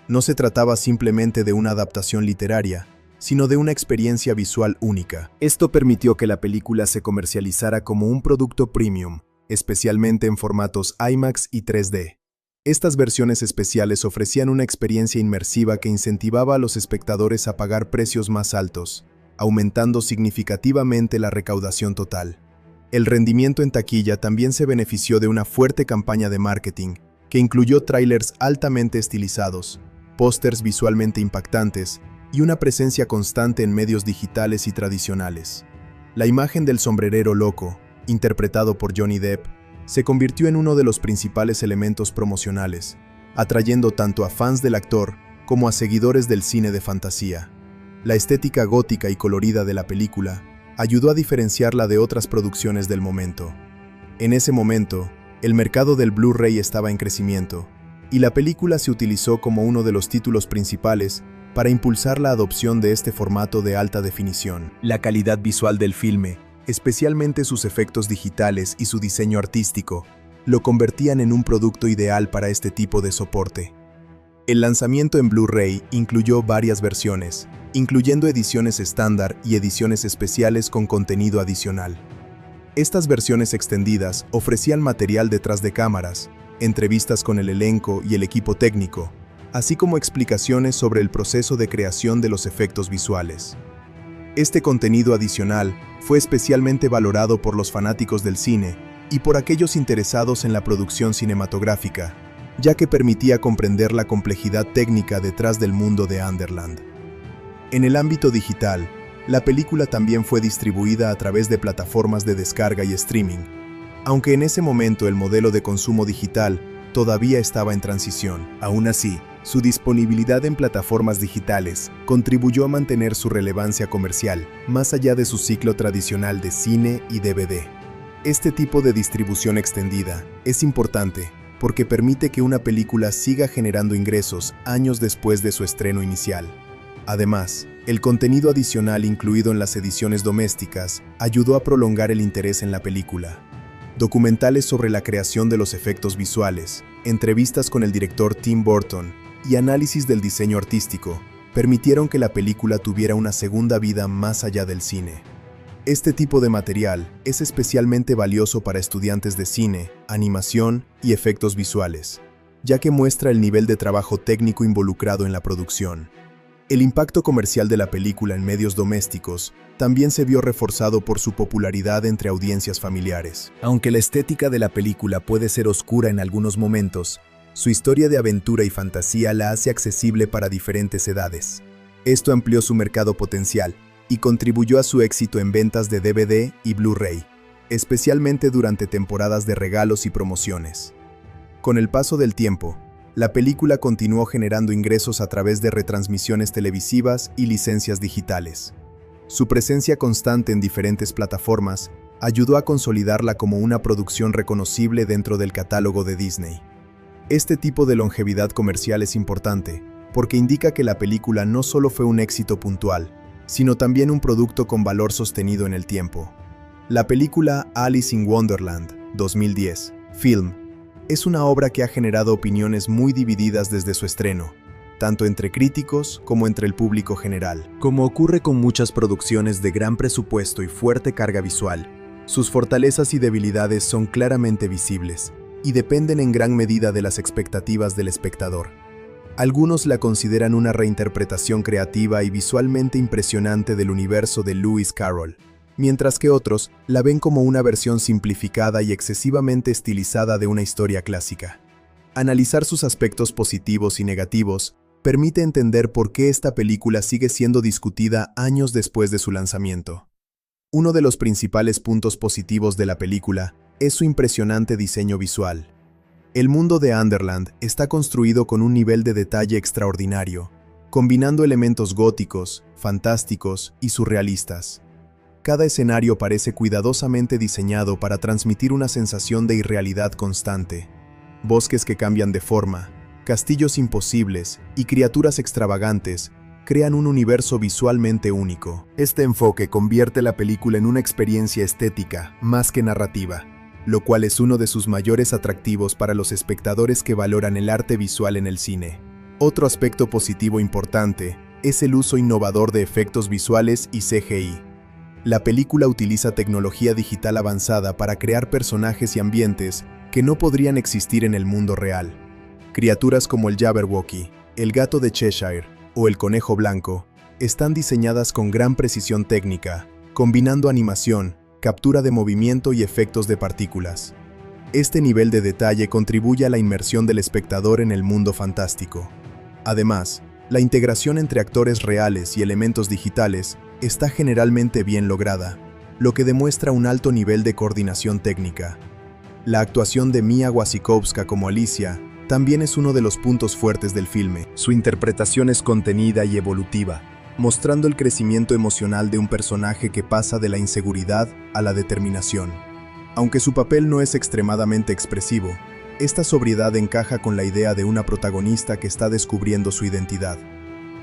No se trataba simplemente de una adaptación literaria, sino de una experiencia visual única. Esto permitió que la película se comercializara como un producto premium, especialmente en formatos IMAX y 3D. Estas versiones especiales ofrecían una experiencia inmersiva que incentivaba a los espectadores a pagar precios más altos, aumentando significativamente la recaudación total. El rendimiento en taquilla también se benefició de una fuerte campaña de marketing, que incluyó tráilers altamente estilizados, pósters visualmente impactantes y una presencia constante en medios digitales y tradicionales. La imagen del sombrerero loco, interpretado por Johnny Depp, se convirtió en uno de los principales elementos promocionales, atrayendo tanto a fans del actor como a seguidores del cine de fantasía. La estética gótica y colorida de la película ayudó a diferenciarla de otras producciones del momento. En ese momento, el mercado del Blu-ray estaba en crecimiento, y la película se utilizó como uno de los títulos principales para impulsar la adopción de este formato de alta definición. La calidad visual del filme, especialmente sus efectos digitales y su diseño artístico, lo convertían en un producto ideal para este tipo de soporte. El lanzamiento en Blu-ray incluyó varias versiones, incluyendo ediciones estándar y ediciones especiales con contenido adicional. Estas versiones extendidas ofrecían material detrás de cámaras, entrevistas con el elenco y el equipo técnico, así como explicaciones sobre el proceso de creación de los efectos visuales. Este contenido adicional fue especialmente valorado por los fanáticos del cine y por aquellos interesados en la producción cinematográfica, ya que permitía comprender la complejidad técnica detrás del mundo de Underland. En el ámbito digital, la película también fue distribuida a través de plataformas de descarga y streaming, aunque en ese momento el modelo de consumo digital todavía estaba en transición. Aún así, su disponibilidad en plataformas digitales contribuyó a mantener su relevancia comercial, más allá de su ciclo tradicional de cine y DVD. Este tipo de distribución extendida es importante porque permite que una película siga generando ingresos años después de su estreno inicial. Además, el contenido adicional incluido en las ediciones domésticas ayudó a prolongar el interés en la película. Documentales sobre la creación de los efectos visuales, entrevistas con el director Tim Burton y análisis del diseño artístico permitieron que la película tuviera una segunda vida más allá del cine. Este tipo de material es especialmente valioso para estudiantes de cine, animación y efectos visuales, ya que muestra el nivel de trabajo técnico involucrado en la producción. El impacto comercial de la película en medios domésticos también se vio reforzado por su popularidad entre audiencias familiares. Aunque la estética de la película puede ser oscura en algunos momentos, su historia de aventura y fantasía la hace accesible para diferentes edades. Esto amplió su mercado potencial y contribuyó a su éxito en ventas de DVD y Blu-ray, especialmente durante temporadas de regalos y promociones. Con el paso del tiempo, la película continuó generando ingresos a través de retransmisiones televisivas y licencias digitales. Su presencia constante en diferentes plataformas ayudó a consolidarla como una producción reconocible dentro del catálogo de Disney. Este tipo de longevidad comercial es importante, porque indica que la película no solo fue un éxito puntual, sino también un producto con valor sostenido en el tiempo. La película Alice in Wonderland, 2010, film, es una obra que ha generado opiniones muy divididas desde su estreno, tanto entre críticos como entre el público general. Como ocurre con muchas producciones de gran presupuesto y fuerte carga visual, sus fortalezas y debilidades son claramente visibles y dependen en gran medida de las expectativas del espectador. Algunos la consideran una reinterpretación creativa y visualmente impresionante del universo de Lewis Carroll, mientras que otros la ven como una versión simplificada y excesivamente estilizada de una historia clásica. Analizar sus aspectos positivos y negativos permite entender por qué esta película sigue siendo discutida años después de su lanzamiento. Uno de los principales puntos positivos de la película es su impresionante diseño visual. El mundo de Underland está construido con un nivel de detalle extraordinario, combinando elementos góticos, fantásticos y surrealistas. Cada escenario parece cuidadosamente diseñado para transmitir una sensación de irrealidad constante. Bosques que cambian de forma, castillos imposibles y criaturas extravagantes crean un universo visualmente único. Este enfoque convierte la película en una experiencia estética más que narrativa, lo cual es uno de sus mayores atractivos para los espectadores que valoran el arte visual en el cine. Otro aspecto positivo importante es el uso innovador de efectos visuales y CGI. La película utiliza tecnología digital avanzada para crear personajes y ambientes que no podrían existir en el mundo real. Criaturas como el Jabberwocky, el gato de Cheshire o el conejo blanco están diseñadas con gran precisión técnica, combinando animación, captura de movimiento y efectos de partículas. Este nivel de detalle contribuye a la inmersión del espectador en el mundo fantástico. Además, la integración entre actores reales y elementos digitales está generalmente bien lograda, lo que demuestra un alto nivel de coordinación técnica. La actuación de Mia Wasikowska como Alicia también es uno de los puntos fuertes del filme. Su interpretación es contenida y evolutiva, mostrando el crecimiento emocional de un personaje que pasa de la inseguridad a la determinación. Aunque su papel no es extremadamente expresivo, esta sobriedad encaja con la idea de una protagonista que está descubriendo su identidad.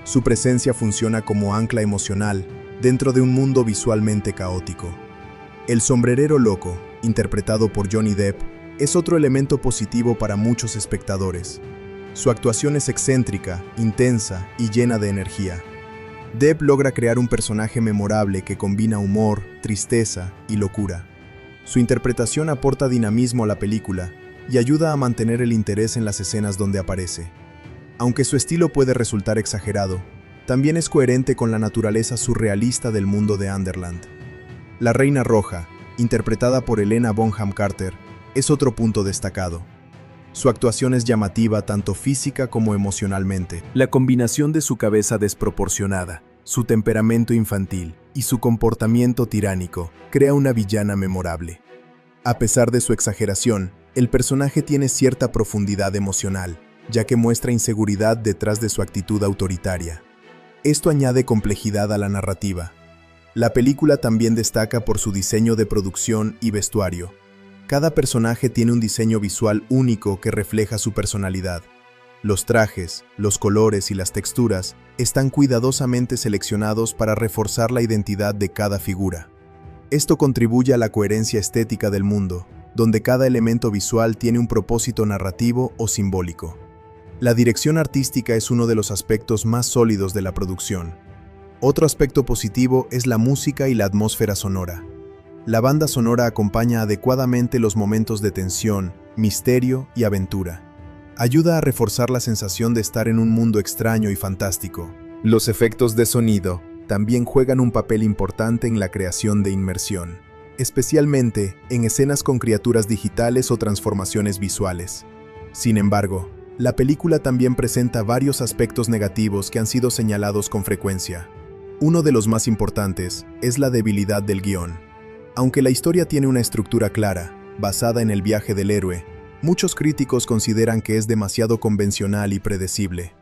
Su presencia funciona como ancla emocional dentro de un mundo visualmente caótico. El sombrerero loco, interpretado por Johnny Depp, es otro elemento positivo para muchos espectadores. Su actuación es excéntrica, intensa y llena de energía. Depp logra crear un personaje memorable que combina humor, tristeza y locura. Su interpretación aporta dinamismo a la película y ayuda a mantener el interés en las escenas donde aparece. Aunque su estilo puede resultar exagerado, también es coherente con la naturaleza surrealista del mundo de Underland. La Reina Roja, interpretada por Helena Bonham Carter, es otro punto destacado. Su actuación es llamativa tanto física como emocionalmente. La combinación de su cabeza desproporcionada, su temperamento infantil y su comportamiento tiránico crea una villana memorable. A pesar de su exageración, el personaje tiene cierta profundidad emocional, ya que muestra inseguridad detrás de su actitud autoritaria. Esto añade complejidad a la narrativa. La película también destaca por su diseño de producción y vestuario. Cada personaje tiene un diseño visual único que refleja su personalidad. Los trajes, los colores y las texturas están cuidadosamente seleccionados para reforzar la identidad de cada figura. Esto contribuye a la coherencia estética del mundo, donde cada elemento visual tiene un propósito narrativo o simbólico. La dirección artística es uno de los aspectos más sólidos de la producción. Otro aspecto positivo es la música y la atmósfera sonora. La banda sonora acompaña adecuadamente los momentos de tensión, misterio y aventura. Ayuda a reforzar la sensación de estar en un mundo extraño y fantástico. Los efectos de sonido también juegan un papel importante en la creación de inmersión, especialmente en escenas con criaturas digitales o transformaciones visuales. Sin embargo, La película también presenta varios aspectos negativos que han sido señalados con frecuencia. Uno de los más importantes es la debilidad del guión. Aunque la historia tiene una estructura clara, basada en el viaje del héroe, muchos críticos consideran que es demasiado convencional y predecible.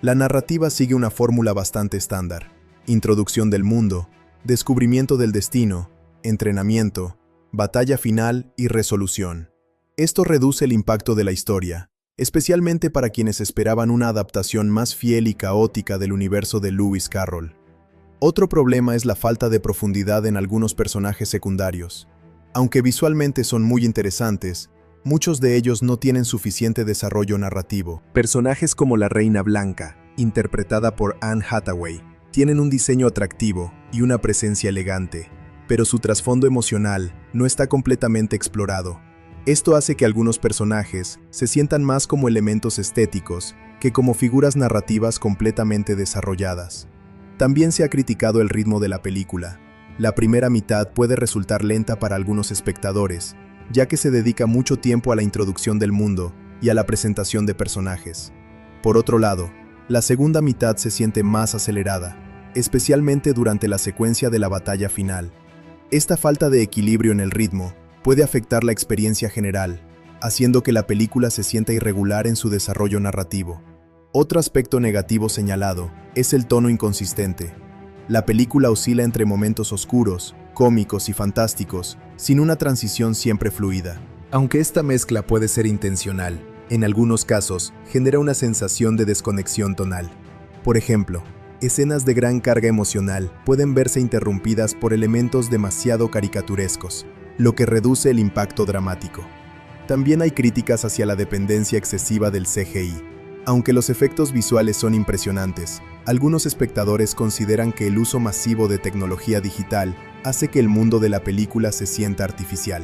La narrativa sigue una fórmula bastante estándar: introducción del mundo, descubrimiento del destino, entrenamiento, batalla final y resolución. Esto reduce el impacto de la historia, especialmente para quienes esperaban una adaptación más fiel y caótica del universo de Lewis Carroll. Otro problema es la falta de profundidad en algunos personajes secundarios. Aunque visualmente son muy interesantes, muchos de ellos no tienen suficiente desarrollo narrativo. Personajes como la Reina Blanca, interpretada por Anne Hathaway, tienen un diseño atractivo y una presencia elegante, pero su trasfondo emocional no está completamente explorado. Esto hace que algunos personajes se sientan más como elementos estéticos que como figuras narrativas completamente desarrolladas. También se ha criticado el ritmo de la película. La primera mitad puede resultar lenta para algunos espectadores, ya que se dedica mucho tiempo a la introducción del mundo y a la presentación de personajes. Por otro lado, la segunda mitad se siente más acelerada, especialmente durante la secuencia de la batalla final. Esta falta de equilibrio en el ritmo puede afectar la experiencia general, haciendo que la película se sienta irregular en su desarrollo narrativo. Otro aspecto negativo señalado es el tono inconsistente. La película oscila entre momentos oscuros, cómicos y fantásticos, sin una transición siempre fluida. Aunque esta mezcla puede ser intencional, en algunos casos genera una sensación de desconexión tonal. Por ejemplo, escenas de gran carga emocional pueden verse interrumpidas por elementos demasiado caricaturescos, lo que reduce el impacto dramático. También hay críticas hacia la dependencia excesiva del CGI. Aunque los efectos visuales son impresionantes, algunos espectadores consideran que el uso masivo de tecnología digital hace que el mundo de la película se sienta artificial.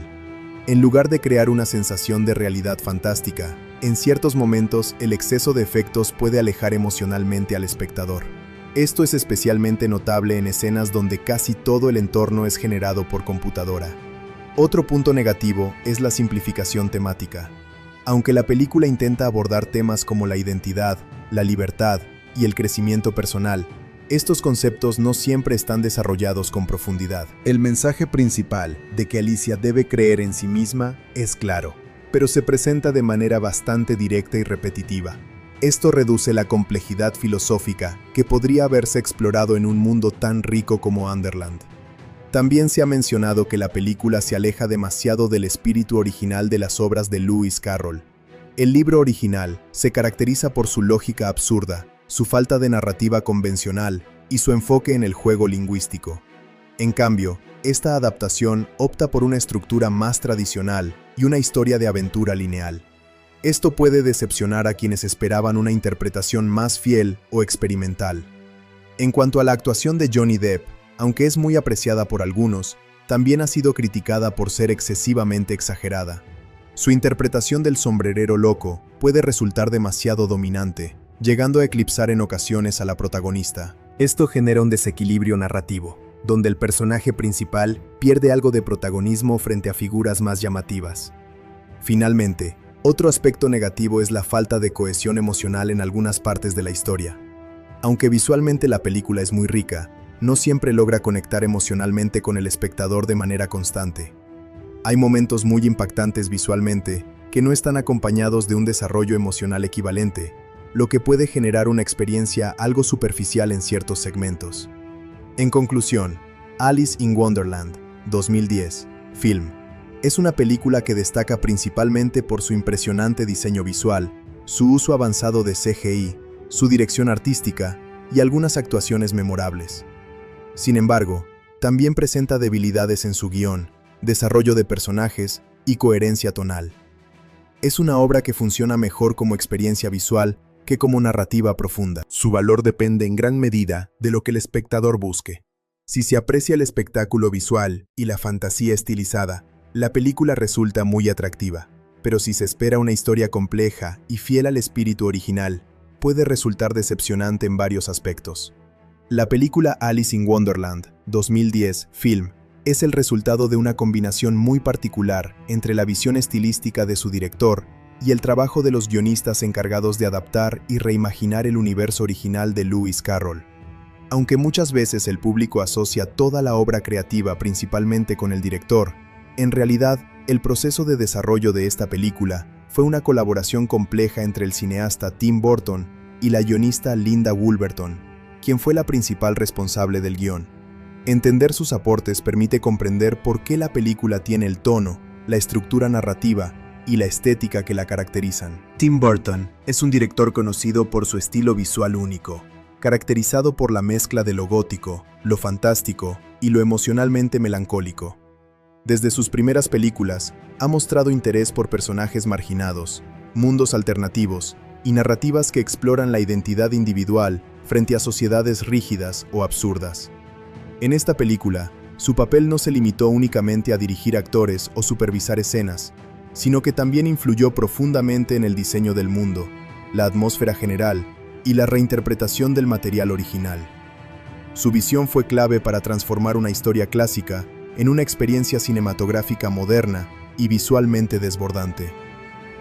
En lugar de crear una sensación de realidad fantástica, en ciertos momentos el exceso de efectos puede alejar emocionalmente al espectador. Esto es especialmente notable en escenas donde casi todo el entorno es generado por computadora. Otro punto negativo es la simplificación temática. Aunque la película intenta abordar temas como la identidad, la libertad y el crecimiento personal, estos conceptos no siempre están desarrollados con profundidad. El mensaje principal de que Alicia debe creer en sí misma es claro, pero se presenta de manera bastante directa y repetitiva. Esto reduce la complejidad filosófica que podría haberse explorado en un mundo tan rico como Underland. También se ha mencionado que la película se aleja demasiado del espíritu original de las obras de Lewis Carroll. El libro original se caracteriza por su lógica absurda, su falta de narrativa convencional y su enfoque en el juego lingüístico. En cambio, esta adaptación opta por una estructura más tradicional y una historia de aventura lineal. Esto puede decepcionar a quienes esperaban una interpretación más fiel o experimental. En cuanto a la actuación de Johnny Depp, aunque es muy apreciada por algunos, también ha sido criticada por ser excesivamente exagerada. Su interpretación del sombrerero loco puede resultar demasiado dominante, llegando a eclipsar en ocasiones a la protagonista. Esto genera un desequilibrio narrativo, donde el personaje principal pierde algo de protagonismo frente a figuras más llamativas. Finalmente, otro aspecto negativo es la falta de cohesión emocional en algunas partes de la historia. Aunque visualmente la película es muy rica, no siempre logra conectar emocionalmente con el espectador de manera constante. Hay momentos muy impactantes visualmente que no están acompañados de un desarrollo emocional equivalente, lo que puede generar una experiencia algo superficial en ciertos segmentos. En conclusión, Alice in Wonderland, 2010, film, es una película que destaca principalmente por su impresionante diseño visual, su uso avanzado de CGI, su dirección artística y algunas actuaciones memorables. Sin embargo, también presenta debilidades en su guión, desarrollo de personajes y coherencia tonal. Es una obra que funciona mejor como experiencia visual que como narrativa profunda. Su valor depende en gran medida de lo que el espectador busque. Si se aprecia el espectáculo visual y la fantasía estilizada, la película resulta muy atractiva. Pero si se espera una historia compleja y fiel al espíritu original, puede resultar decepcionante en varios aspectos. La película Alice in Wonderland, 2010, film, es el resultado de una combinación muy particular entre la visión estilística de su director y el trabajo de los guionistas encargados de adaptar y reimaginar el universo original de Lewis Carroll. Aunque muchas veces el público asocia toda la obra creativa principalmente con el director, en realidad, el proceso de desarrollo de esta película fue una colaboración compleja entre el cineasta Tim Burton y la guionista Linda Woolverton, quien fue la principal responsable del guión. Entender sus aportes permite comprender por qué la película tiene el tono, la estructura narrativa y la estética que la caracterizan. Tim Burton es un director conocido por su estilo visual único, caracterizado por la mezcla de lo gótico, lo fantástico y lo emocionalmente melancólico. Desde sus primeras películas, ha mostrado interés por personajes marginados, mundos alternativos y narrativas que exploran la identidad individual frente a sociedades rígidas o absurdas. En esta película, su papel no se limitó únicamente a dirigir actores o supervisar escenas, sino que también influyó profundamente en el diseño del mundo, la atmósfera general y la reinterpretación del material original. Su visión fue clave para transformar una historia clásica en una experiencia cinematográfica moderna y visualmente desbordante.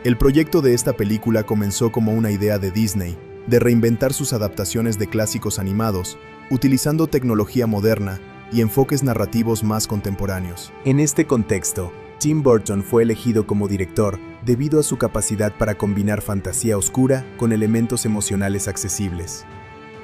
El proyecto de esta película comenzó como una idea de Disney, de reinventar sus adaptaciones de clásicos animados, utilizando tecnología moderna y enfoques narrativos más contemporáneos. En este contexto, Tim Burton fue elegido como director debido a su capacidad para combinar fantasía oscura con elementos emocionales accesibles.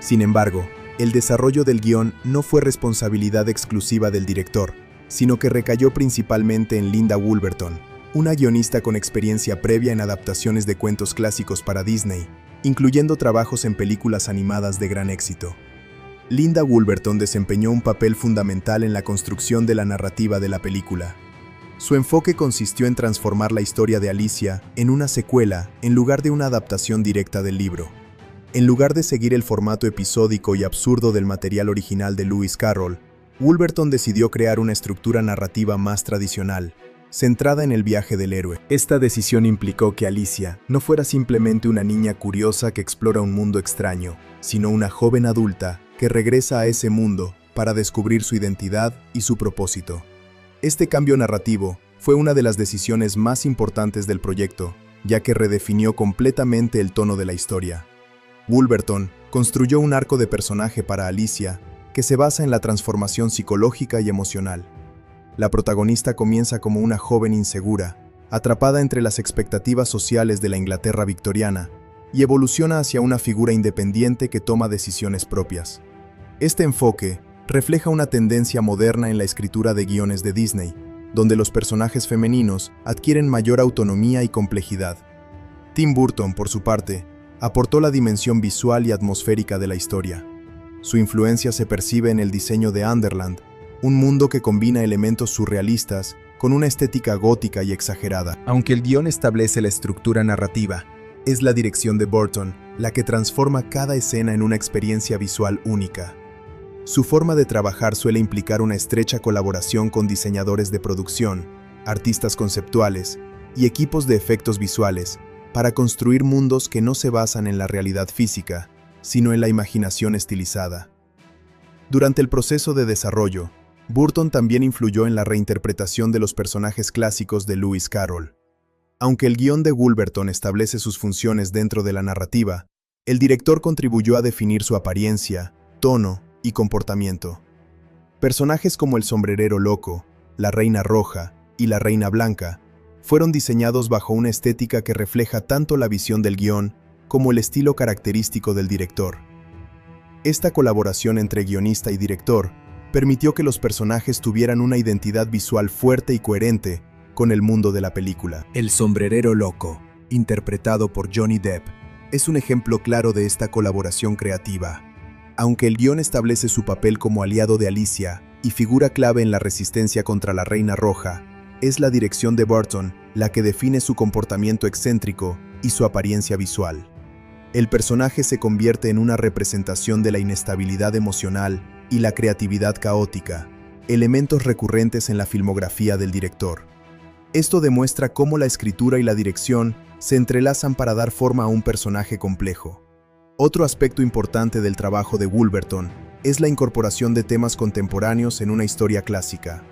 Sin embargo, el desarrollo del guión no fue responsabilidad exclusiva del director, sino que recayó principalmente en Linda Woolverton, una guionista con experiencia previa en adaptaciones de cuentos clásicos para Disney, incluyendo trabajos en películas animadas de gran éxito. Linda Woolverton desempeñó un papel fundamental en la construcción de la narrativa de la película. Su enfoque consistió en transformar la historia de Alicia en una secuela en lugar de una adaptación directa del libro. En lugar de seguir el formato episódico y absurdo del material original de Lewis Carroll, Woolverton decidió crear una estructura narrativa más tradicional, centrada en el viaje del héroe. Esta decisión implicó que Alicia no fuera simplemente una niña curiosa que explora un mundo extraño, sino una joven adulta que regresa a ese mundo para descubrir su identidad y su propósito. Este cambio narrativo fue una de las decisiones más importantes del proyecto, ya que redefinió completamente el tono de la historia. Woolverton construyó un arco de personaje para Alicia que se basa en la transformación psicológica y emocional. La protagonista comienza como una joven insegura, atrapada entre las expectativas sociales de la Inglaterra victoriana, y evoluciona hacia una figura independiente que toma decisiones propias. Este enfoque refleja una tendencia moderna en la escritura de guiones de Disney, donde los personajes femeninos adquieren mayor autonomía y complejidad. Tim Burton, por su parte, aportó la dimensión visual y atmosférica de la historia. Su influencia se percibe en el diseño de Underland, un mundo que combina elementos surrealistas con una estética gótica y exagerada. Aunque el guión establece la estructura narrativa, es la dirección de Burton la que transforma cada escena en una experiencia visual única. Su forma de trabajar suele implicar una estrecha colaboración con diseñadores de producción, artistas conceptuales y equipos de efectos visuales para construir mundos que no se basan en la realidad física, sino en la imaginación estilizada. Durante el proceso de desarrollo, Burton también influyó en la reinterpretación de los personajes clásicos de Lewis Carroll. Aunque el guión de Woolverton establece sus funciones dentro de la narrativa, el director contribuyó a definir su apariencia, tono y comportamiento. Personajes como el sombrerero loco, la reina roja y la reina blanca fueron diseñados bajo una estética que refleja tanto la visión del guión como el estilo característico del director. Esta colaboración entre guionista y director permitió que los personajes tuvieran una identidad visual fuerte y coherente con el mundo de la película. El sombrerero loco, interpretado por Johnny Depp, es un ejemplo claro de esta colaboración creativa. Aunque el guión establece su papel como aliado de Alicia y figura clave en la resistencia contra la Reina Roja, es la dirección de Burton la que define su comportamiento excéntrico y su apariencia visual. El personaje se convierte en una representación de la inestabilidad emocional y la creatividad caótica, elementos recurrentes en la filmografía del director. Esto demuestra cómo la escritura y la dirección se entrelazan para dar forma a un personaje complejo. Otro aspecto importante del trabajo de Woolverton es la incorporación de temas contemporáneos en una historia clásica.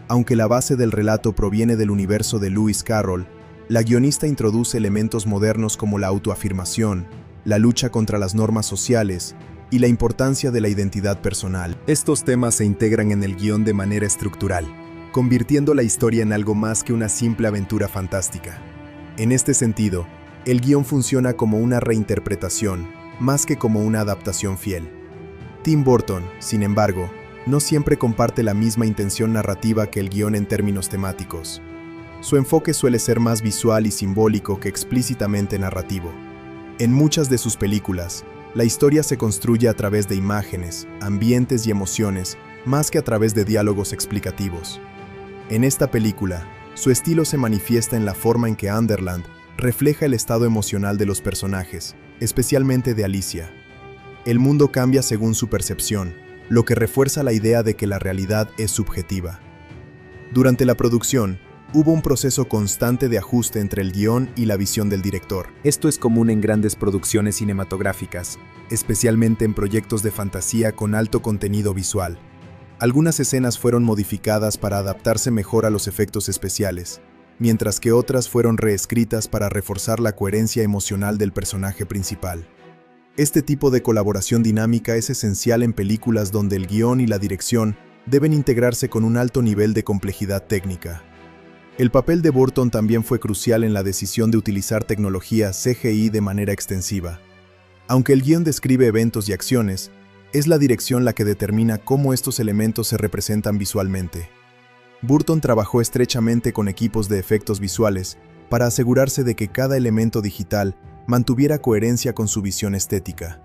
Aunque la base del relato proviene del universo de Lewis Carroll, La guionista introduce elementos modernos como la autoafirmación, la lucha contra las normas sociales y la importancia de la identidad personal. Estos temas se integran en el guión de manera estructural, convirtiendo la historia en algo más que una simple aventura fantástica. En este sentido, el guión funciona como una reinterpretación, más que como una adaptación fiel. Tim Burton, sin embargo, no siempre comparte la misma intención narrativa que el guión en términos temáticos. Su enfoque suele ser más visual y simbólico que explícitamente narrativo. En muchas de sus películas, la historia se construye a través de imágenes, ambientes y emociones, más que a través de diálogos explicativos. En esta película, su estilo se manifiesta en la forma en que Underland refleja el estado emocional de los personajes, especialmente de Alicia. El mundo cambia según su percepción, lo que refuerza la idea de que la realidad es subjetiva. Durante la producción, hubo un proceso constante de ajuste entre el guión y la visión del director. Esto es común en grandes producciones cinematográficas, especialmente en proyectos de fantasía con alto contenido visual. Algunas escenas fueron modificadas para adaptarse mejor a los efectos especiales, mientras que otras fueron reescritas para reforzar la coherencia emocional del personaje principal. Este tipo de colaboración dinámica es esencial en películas donde el guión y la dirección deben integrarse con un alto nivel de complejidad técnica. El papel de Burton también fue crucial en la decisión de utilizar tecnología CGI de manera extensiva. Aunque el guión describe eventos y acciones, es la dirección la que determina cómo estos elementos se representan visualmente. Burton trabajó estrechamente con equipos de efectos visuales para asegurarse de que cada elemento digital mantuviera coherencia con su visión estética.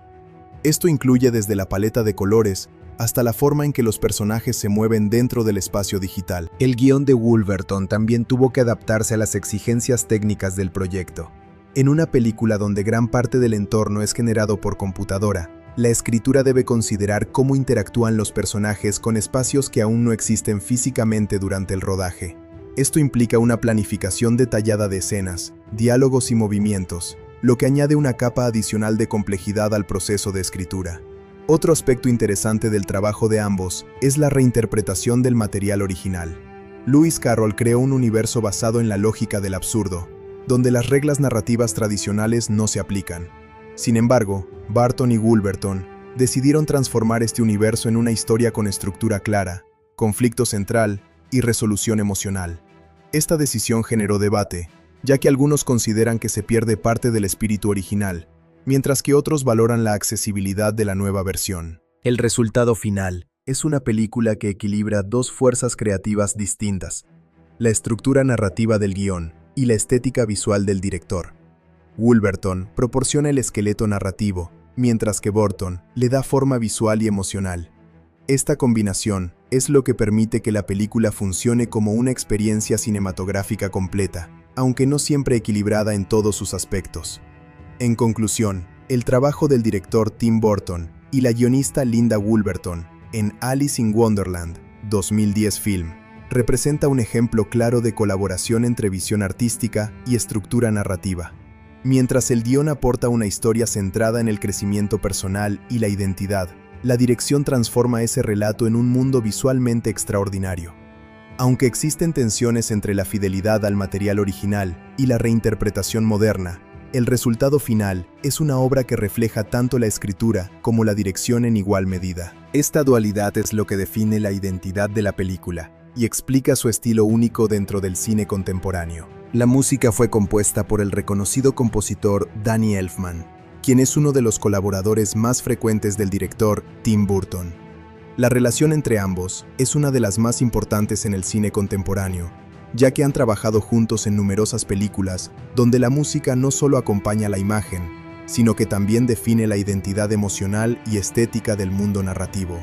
Esto incluye desde la paleta de colores hasta la forma en que los personajes se mueven dentro del espacio digital. El guión de Wolverton también tuvo que adaptarse a las exigencias técnicas del proyecto. En una película donde gran parte del entorno es generado por computadora, la escritura debe considerar cómo interactúan los personajes con espacios que aún no existen físicamente durante el rodaje. Esto implica una planificación detallada de escenas, diálogos y movimientos, lo que añade una capa adicional de complejidad al proceso de escritura. Otro aspecto interesante del trabajo de ambos es la reinterpretación del material original. Lewis Carroll creó un universo basado en la lógica del absurdo, donde las reglas narrativas tradicionales no se aplican. Sin embargo, Burton y Wolverton decidieron transformar este universo en una historia con estructura clara, conflicto central y resolución emocional. Esta decisión generó debate, ya que algunos consideran que se pierde parte del espíritu original, mientras que otros valoran la accesibilidad de la nueva versión. El resultado final es una película que equilibra dos fuerzas creativas distintas: la estructura narrativa del guión y la estética visual del director. Wolverton proporciona el esqueleto narrativo, mientras que Burton le da forma visual y emocional. Esta combinación es lo que permite que la película funcione como una experiencia cinematográfica completa, aunque no siempre equilibrada en todos sus aspectos. En conclusión, el trabajo del director Tim Burton y la guionista Linda Wolverton en Alice in Wonderland 2010 film representa un ejemplo claro de colaboración entre visión artística y estructura narrativa. Mientras el guión aporta una historia centrada en el crecimiento personal y la identidad, la dirección transforma ese relato en un mundo visualmente extraordinario. Aunque existen tensiones entre la fidelidad al material original y la reinterpretación moderna, el resultado final es una obra que refleja tanto la escritura como la dirección en igual medida. Esta dualidad es lo que define la identidad de la película y explica su estilo único dentro del cine contemporáneo. La música fue compuesta por el reconocido compositor Danny Elfman, quien es uno de los colaboradores más frecuentes del director Tim Burton. La relación entre ambos es una de las más importantes en el cine contemporáneo, ya que han trabajado juntos en numerosas películas donde la música no solo acompaña la imagen, sino que también define la identidad emocional y estética del mundo narrativo.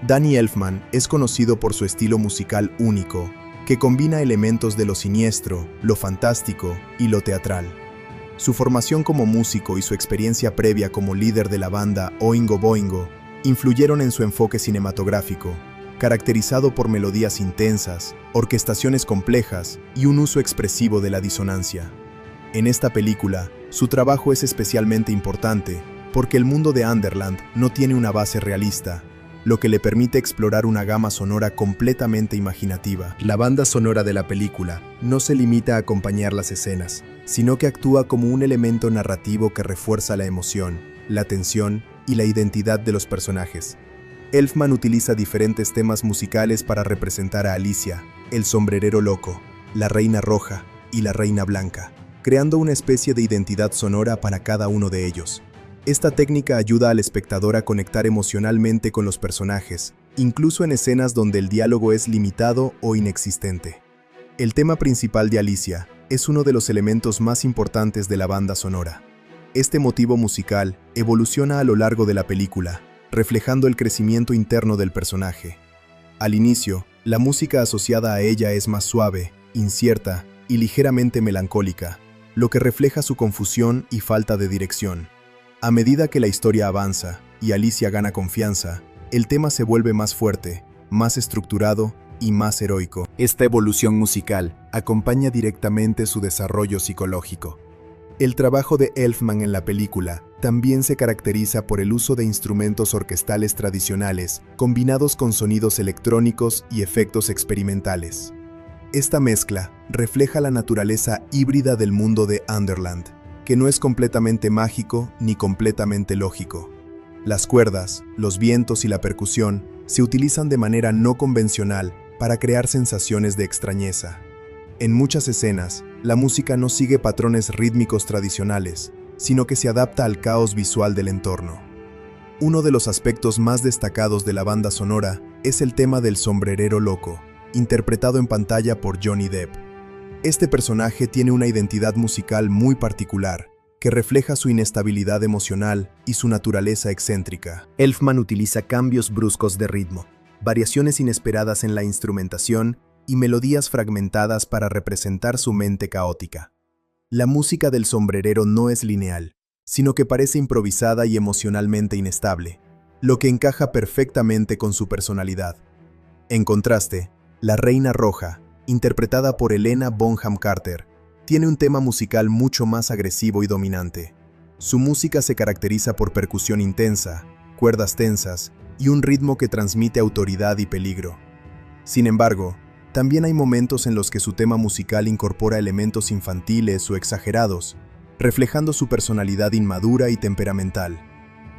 Danny Elfman es conocido por su estilo musical único, que combina elementos de lo siniestro, lo fantástico y lo teatral. Su formación como músico y su experiencia previa como líder de la banda Oingo Boingo influyeron en su enfoque cinematográfico, caracterizado por melodías intensas, orquestaciones complejas y un uso expresivo de la disonancia. En esta película, su trabajo es especialmente importante porque el mundo de Underland no tiene una base realista, lo que le permite explorar una gama sonora completamente imaginativa. La banda sonora de la película no se limita a acompañar las escenas, sino que actúa como un elemento narrativo que refuerza la emoción, la tensión y la identidad de los personajes. Elfman utiliza diferentes temas musicales para representar a Alicia, el sombrerero loco, la reina roja y la reina blanca, creando una especie de identidad sonora para cada uno de ellos. Esta técnica ayuda al espectador a conectar emocionalmente con los personajes, incluso en escenas donde el diálogo es limitado o inexistente. El tema principal de Alicia es uno de los elementos más importantes de la banda sonora. Este motivo musical evoluciona a lo largo de la película, reflejando el crecimiento interno del personaje. Al inicio, la música asociada a ella es más suave, incierta y ligeramente melancólica, lo que refleja su confusión y falta de dirección. A medida que la historia avanza y Alicia gana confianza, el tema se vuelve más fuerte, más estructurado y más heroico. Esta evolución musical acompaña directamente su desarrollo psicológico. El trabajo de Elfman en la película también se caracteriza por el uso de instrumentos orquestales tradicionales combinados con sonidos electrónicos y efectos experimentales. Esta mezcla refleja la naturaleza híbrida del mundo de Underland, que no es completamente mágico ni completamente lógico. Las cuerdas, los vientos y la percusión se utilizan de manera no convencional para crear sensaciones de extrañeza. En muchas escenas, la música no sigue patrones rítmicos tradicionales, sino que se adapta al caos visual del entorno. Uno de los aspectos más destacados de la banda sonora es el tema del sombrerero loco, interpretado en pantalla por Johnny Depp. Este personaje tiene una identidad musical muy particular, que refleja su inestabilidad emocional y su naturaleza excéntrica. Elfman utiliza cambios bruscos de ritmo, variaciones inesperadas en la instrumentación y melodías fragmentadas para representar su mente caótica. La música del sombrerero no es lineal, sino que parece improvisada y emocionalmente inestable, lo que encaja perfectamente con su personalidad. En contraste, la Reina Roja, interpretada por Helena Bonham Carter, tiene un tema musical mucho más agresivo y dominante. Su música se caracteriza por percusión intensa, cuerdas tensas y un ritmo que transmite autoridad y peligro. Sin embargo, también hay momentos en los que su tema musical incorpora elementos infantiles o exagerados, reflejando su personalidad inmadura y temperamental.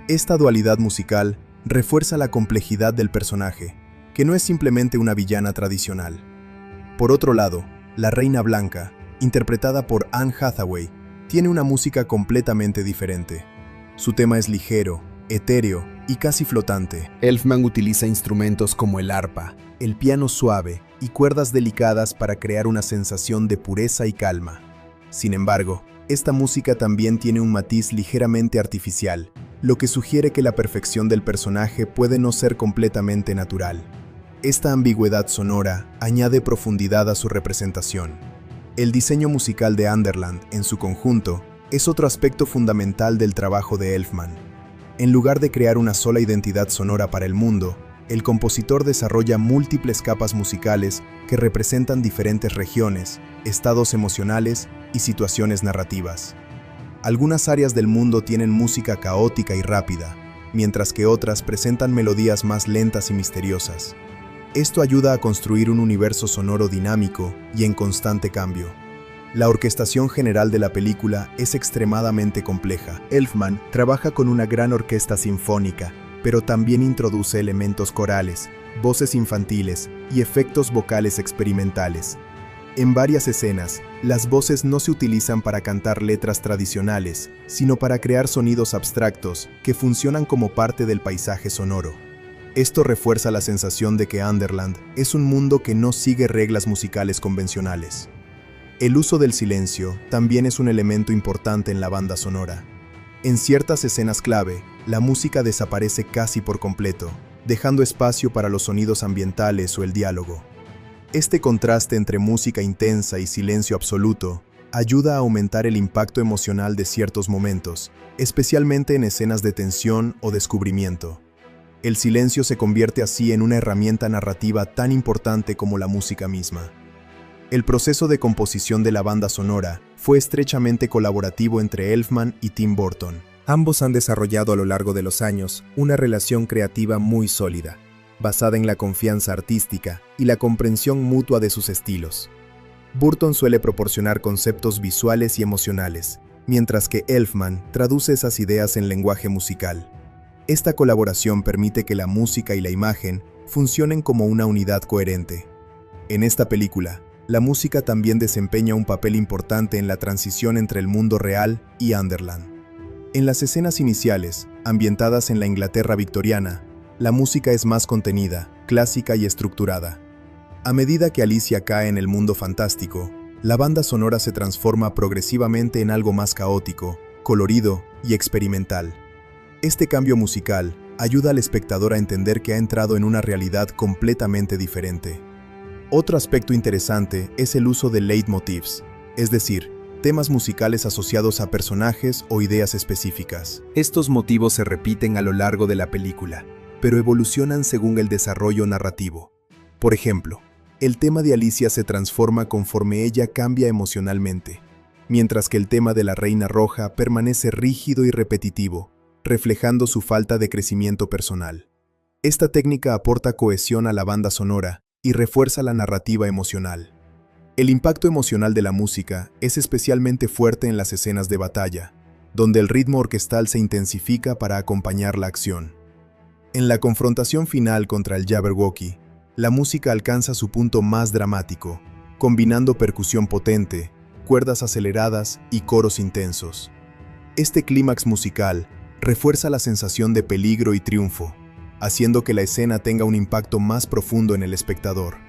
Esta dualidad musical refuerza la complejidad del personaje, que no es simplemente una villana tradicional. Por otro lado, la Reina Blanca, interpretada por Anne Hathaway, tiene una música completamente diferente. Su tema es ligero, etéreo y casi flotante. Elfman utiliza instrumentos como el arpa, el piano suave y cuerdas delicadas para crear una sensación de pureza y calma. Sin embargo, esta música también tiene un matiz ligeramente artificial, lo que sugiere que la perfección del personaje puede no ser completamente natural. Esta ambigüedad sonora añade profundidad a su representación. El diseño musical de Underland, en su conjunto, es otro aspecto fundamental del trabajo de Elfman. En lugar de crear una sola identidad sonora para el mundo, el compositor desarrolla múltiples capas musicales que representan diferentes regiones, estados emocionales y situaciones narrativas. Algunas áreas del mundo tienen música caótica y rápida, mientras que otras presentan melodías más lentas y misteriosas. Esto ayuda a construir un universo sonoro dinámico y en constante cambio. La orquestación general de la película es extremadamente compleja. Elfman trabaja con una gran orquesta sinfónica, pero también introduce elementos corales, voces infantiles y efectos vocales experimentales. En varias escenas, las voces no se utilizan para cantar letras tradicionales, sino para crear sonidos abstractos que funcionan como parte del paisaje sonoro. Esto refuerza la sensación de que Underland es un mundo que no sigue reglas musicales convencionales. El uso del silencio también es un elemento importante en la banda sonora. En ciertas escenas clave, la música desaparece casi por completo, dejando espacio para los sonidos ambientales o el diálogo. Este contraste entre música intensa y silencio absoluto ayuda a aumentar el impacto emocional de ciertos momentos, especialmente en escenas de tensión o descubrimiento. El silencio se convierte así en una herramienta narrativa tan importante como la música misma. El proceso de composición de la banda sonora fue estrechamente colaborativo entre Elfman y Tim Burton, Ambos han desarrollado a lo largo de los años una relación creativa muy sólida, basada en la confianza artística y la comprensión mutua de sus estilos. Burton suele proporcionar conceptos visuales y emocionales, mientras que Elfman traduce esas ideas en lenguaje musical. Esta colaboración permite que la música y la imagen funcionen como una unidad coherente. En esta película, la música también desempeña un papel importante en la transición entre el mundo real y Underland. En las escenas iniciales, ambientadas en la Inglaterra victoriana, la música es más contenida, clásica y estructurada. A medida que Alicia cae en el mundo fantástico, la banda sonora se transforma progresivamente en algo más caótico, colorido y experimental. Este cambio musical ayuda al espectador a entender que ha entrado en una realidad completamente diferente. Otro aspecto interesante es el uso de leitmotifs, es decir, temas musicales asociados a personajes o ideas específicas. Estos motivos se repiten a lo largo de la película, pero evolucionan según el desarrollo narrativo. Por ejemplo, el tema de Alicia se transforma conforme ella cambia emocionalmente, mientras que el tema de la Reina Roja permanece rígido y repetitivo, reflejando su falta de crecimiento personal. Esta técnica aporta cohesión a la banda sonora y refuerza la narrativa emocional. El impacto emocional de la música es especialmente fuerte en las escenas de batalla, donde el ritmo orquestal se intensifica para acompañar la acción. En la confrontación final contra el Jabberwocky, la música alcanza su punto más dramático, combinando percusión potente, cuerdas aceleradas y coros intensos. Este clímax musical refuerza la sensación de peligro y triunfo, haciendo que la escena tenga un impacto más profundo en el espectador.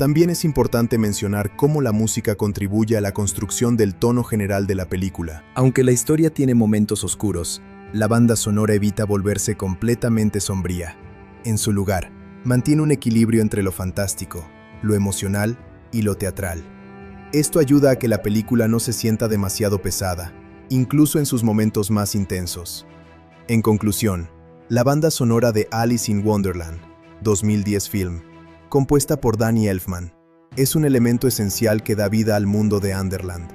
También es importante mencionar cómo la música contribuye a la construcción del tono general de la película. Aunque la historia tiene momentos oscuros, la banda sonora evita volverse completamente sombría. En su lugar, mantiene un equilibrio entre lo fantástico, lo emocional y lo teatral. Esto ayuda a que la película no se sienta demasiado pesada, incluso en sus momentos más intensos. En conclusión, la banda sonora de Alice in Wonderland, 2010 film, compuesta por Danny Elfman, es un elemento esencial que da vida al mundo de Underland.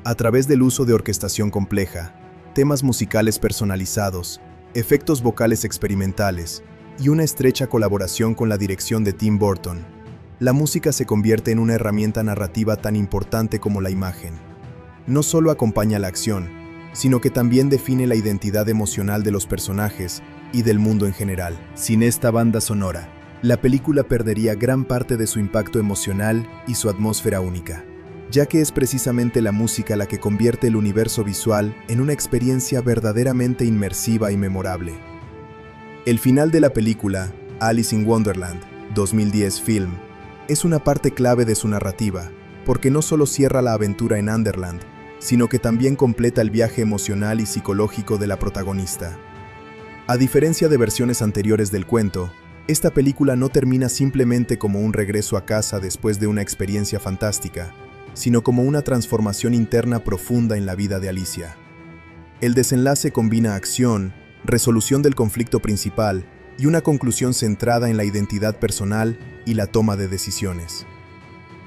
A través del uso de orquestación compleja, temas musicales personalizados, efectos vocales experimentales y una estrecha colaboración con la dirección de Tim Burton, la música se convierte en una herramienta narrativa tan importante como la imagen. No solo acompaña la acción, sino que también define la identidad emocional de los personajes y del mundo en general. Sin esta banda sonora, la película perdería gran parte de su impacto emocional y su atmósfera única, ya que es precisamente la música la que convierte el universo visual en una experiencia verdaderamente inmersiva y memorable. El final de la película, Alice in Wonderland, 2010 film, es una parte clave de su narrativa, porque no solo cierra la aventura en Underland, sino que también completa el viaje emocional y psicológico de la protagonista. A diferencia de versiones anteriores del cuento, esta película no termina simplemente como un regreso a casa después de una experiencia fantástica, sino como una transformación interna profunda en la vida de Alicia. El desenlace combina acción, resolución del conflicto principal y una conclusión centrada en la identidad personal y la toma de decisiones.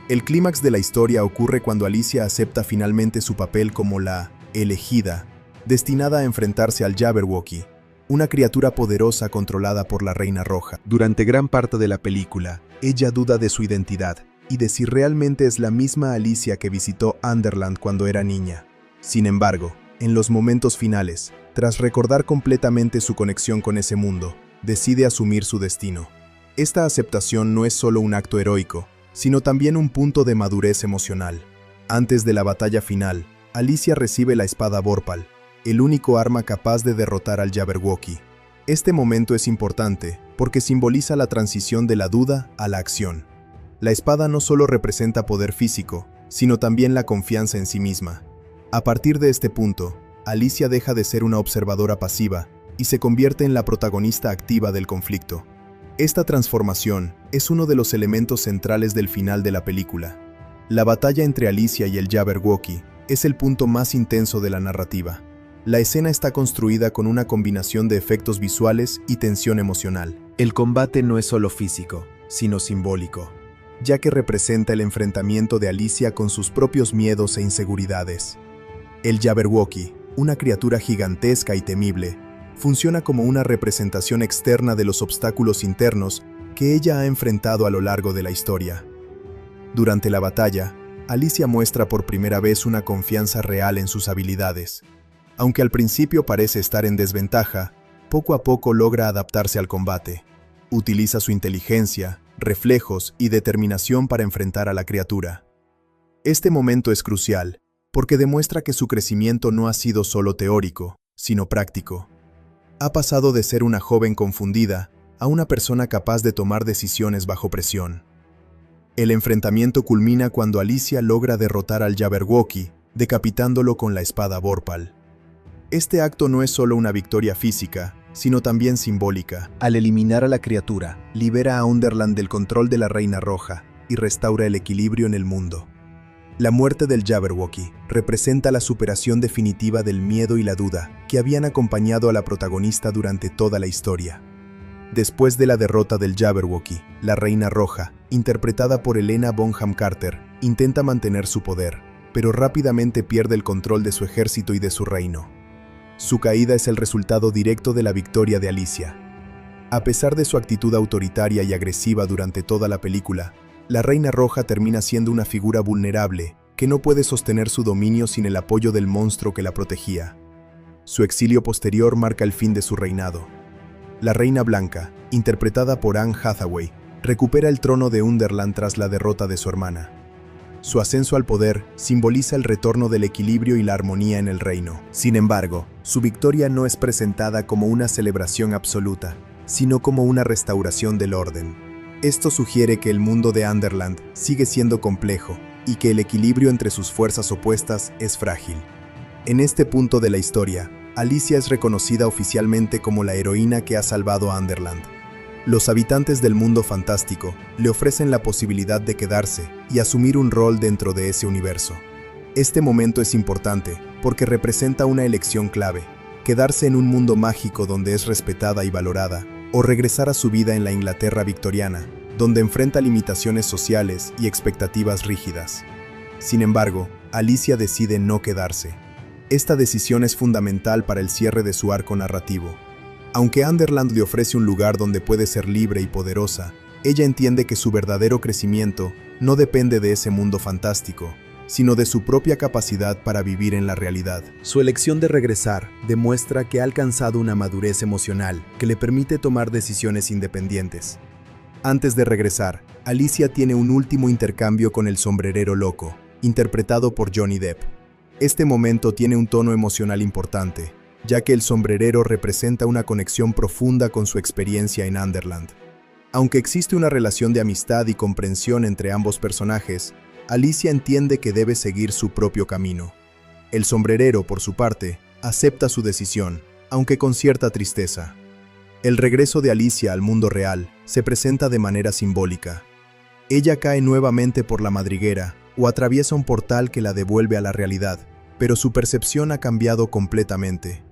El clímax de la historia ocurre cuando Alicia acepta finalmente su papel como la elegida, destinada a enfrentarse al Jabberwocky, una criatura poderosa controlada por la Reina Roja. Durante gran parte de la película, ella duda de su identidad y de si realmente es la misma Alicia que visitó Underland cuando era niña. Sin embargo, en los momentos finales, tras recordar completamente su conexión con ese mundo, decide asumir su destino. Esta aceptación no es solo un acto heroico, sino también un punto de madurez emocional. Antes de la batalla final, Alicia recibe la espada Vorpal, el único arma capaz de derrotar al Jabberwocky. Este momento es importante porque simboliza la transición de la duda a la acción. La espada no solo representa poder físico, sino también la confianza en sí misma. A partir de este punto, Alicia deja de ser una observadora pasiva y se convierte en la protagonista activa del conflicto. Esta transformación es uno de los elementos centrales del final de la película. La batalla entre Alicia y el Jabberwocky es el punto más intenso de la narrativa. La escena está construida con una combinación de efectos visuales y tensión emocional. El combate no es solo físico, sino simbólico, ya que representa el enfrentamiento de Alicia con sus propios miedos e inseguridades. El Jabberwocky, una criatura gigantesca y temible, funciona como una representación externa de los obstáculos internos que ella ha enfrentado a lo largo de la historia. Durante la batalla, Alicia muestra por primera vez una confianza real en sus habilidades. Aunque al principio parece estar en desventaja, poco a poco logra adaptarse al combate. Utiliza su inteligencia, reflejos y determinación para enfrentar a la criatura. Este momento es crucial, porque demuestra que su crecimiento no ha sido solo teórico, sino práctico. Ha pasado de ser una joven confundida a una persona capaz de tomar decisiones bajo presión. El enfrentamiento culmina cuando Alicia logra derrotar al Jabberwocky, decapitándolo con la espada Vorpal. Este acto no es solo una victoria física, sino también simbólica. Al eliminar a la criatura, libera a Underland del control de la Reina Roja y restaura el equilibrio en el mundo. La muerte del Jabberwocky representa la superación definitiva del miedo y la duda que habían acompañado a la protagonista durante toda la historia. Después de la derrota del Jabberwocky, la Reina Roja, interpretada por Helena Bonham Carter, intenta mantener su poder, pero rápidamente pierde el control de su ejército y de su reino. Su caída es el resultado directo de la victoria de Alicia. A pesar de su actitud autoritaria y agresiva durante toda la película, la Reina Roja termina siendo una figura vulnerable que no puede sostener su dominio sin el apoyo del monstruo que la protegía. Su exilio posterior marca el fin de su reinado. La Reina Blanca, interpretada por Anne Hathaway, recupera el trono de Underland tras la derrota de su hermana. Su ascenso al poder simboliza el retorno del equilibrio y la armonía en el reino. Sin embargo, su victoria no es presentada como una celebración absoluta, sino como una restauración del orden. Esto sugiere que el mundo de Underland sigue siendo complejo y que el equilibrio entre sus fuerzas opuestas es frágil. En este punto de la historia, Alicia es reconocida oficialmente como la heroína que ha salvado a Underland. Los habitantes del mundo fantástico le ofrecen la posibilidad de quedarse y asumir un rol dentro de ese universo. Este momento es importante porque representa una elección clave: quedarse en un mundo mágico donde es respetada y valorada, o regresar a su vida en la Inglaterra victoriana, donde enfrenta limitaciones sociales y expectativas rígidas. Sin embargo, Alicia decide no quedarse. Esta decisión es fundamental para el cierre de su arco narrativo. Aunque Underland le ofrece un lugar donde puede ser libre y poderosa, ella entiende que su verdadero crecimiento no depende de ese mundo fantástico, sino de su propia capacidad para vivir en la realidad. Su elección de regresar demuestra que ha alcanzado una madurez emocional que le permite tomar decisiones independientes. Antes de regresar, Alicia tiene un último intercambio con el sombrerero loco, interpretado por Johnny Depp. Este momento tiene un tono emocional importante, ya que el sombrerero representa una conexión profunda con su experiencia en Underland. Aunque existe una relación de amistad y comprensión entre ambos personajes, Alicia entiende que debe seguir su propio camino. El sombrerero, por su parte, acepta su decisión, aunque con cierta tristeza. El regreso de Alicia al mundo real se presenta de manera simbólica. Ella cae nuevamente por la madriguera o atraviesa un portal que la devuelve a la realidad, pero su percepción ha cambiado completamente.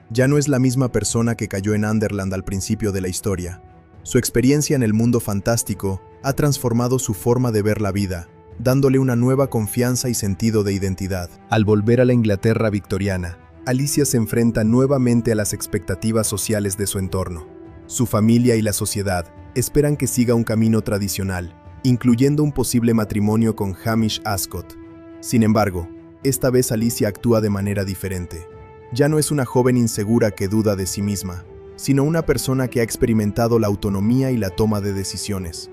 Ya no es la misma persona que cayó en Underland al principio de la historia. Su experiencia en el mundo fantástico ha transformado su forma de ver la vida, dándole una nueva confianza y sentido de identidad. Al volver a la Inglaterra victoriana, Alicia se enfrenta nuevamente a las expectativas sociales de su entorno. Su familia y la sociedad esperan que siga un camino tradicional, incluyendo un posible matrimonio con Hamish Ascot. Sin embargo, esta vez Alicia actúa de manera diferente. Ya no es una joven insegura que duda de sí misma, sino una persona que ha experimentado la autonomía y la toma de decisiones.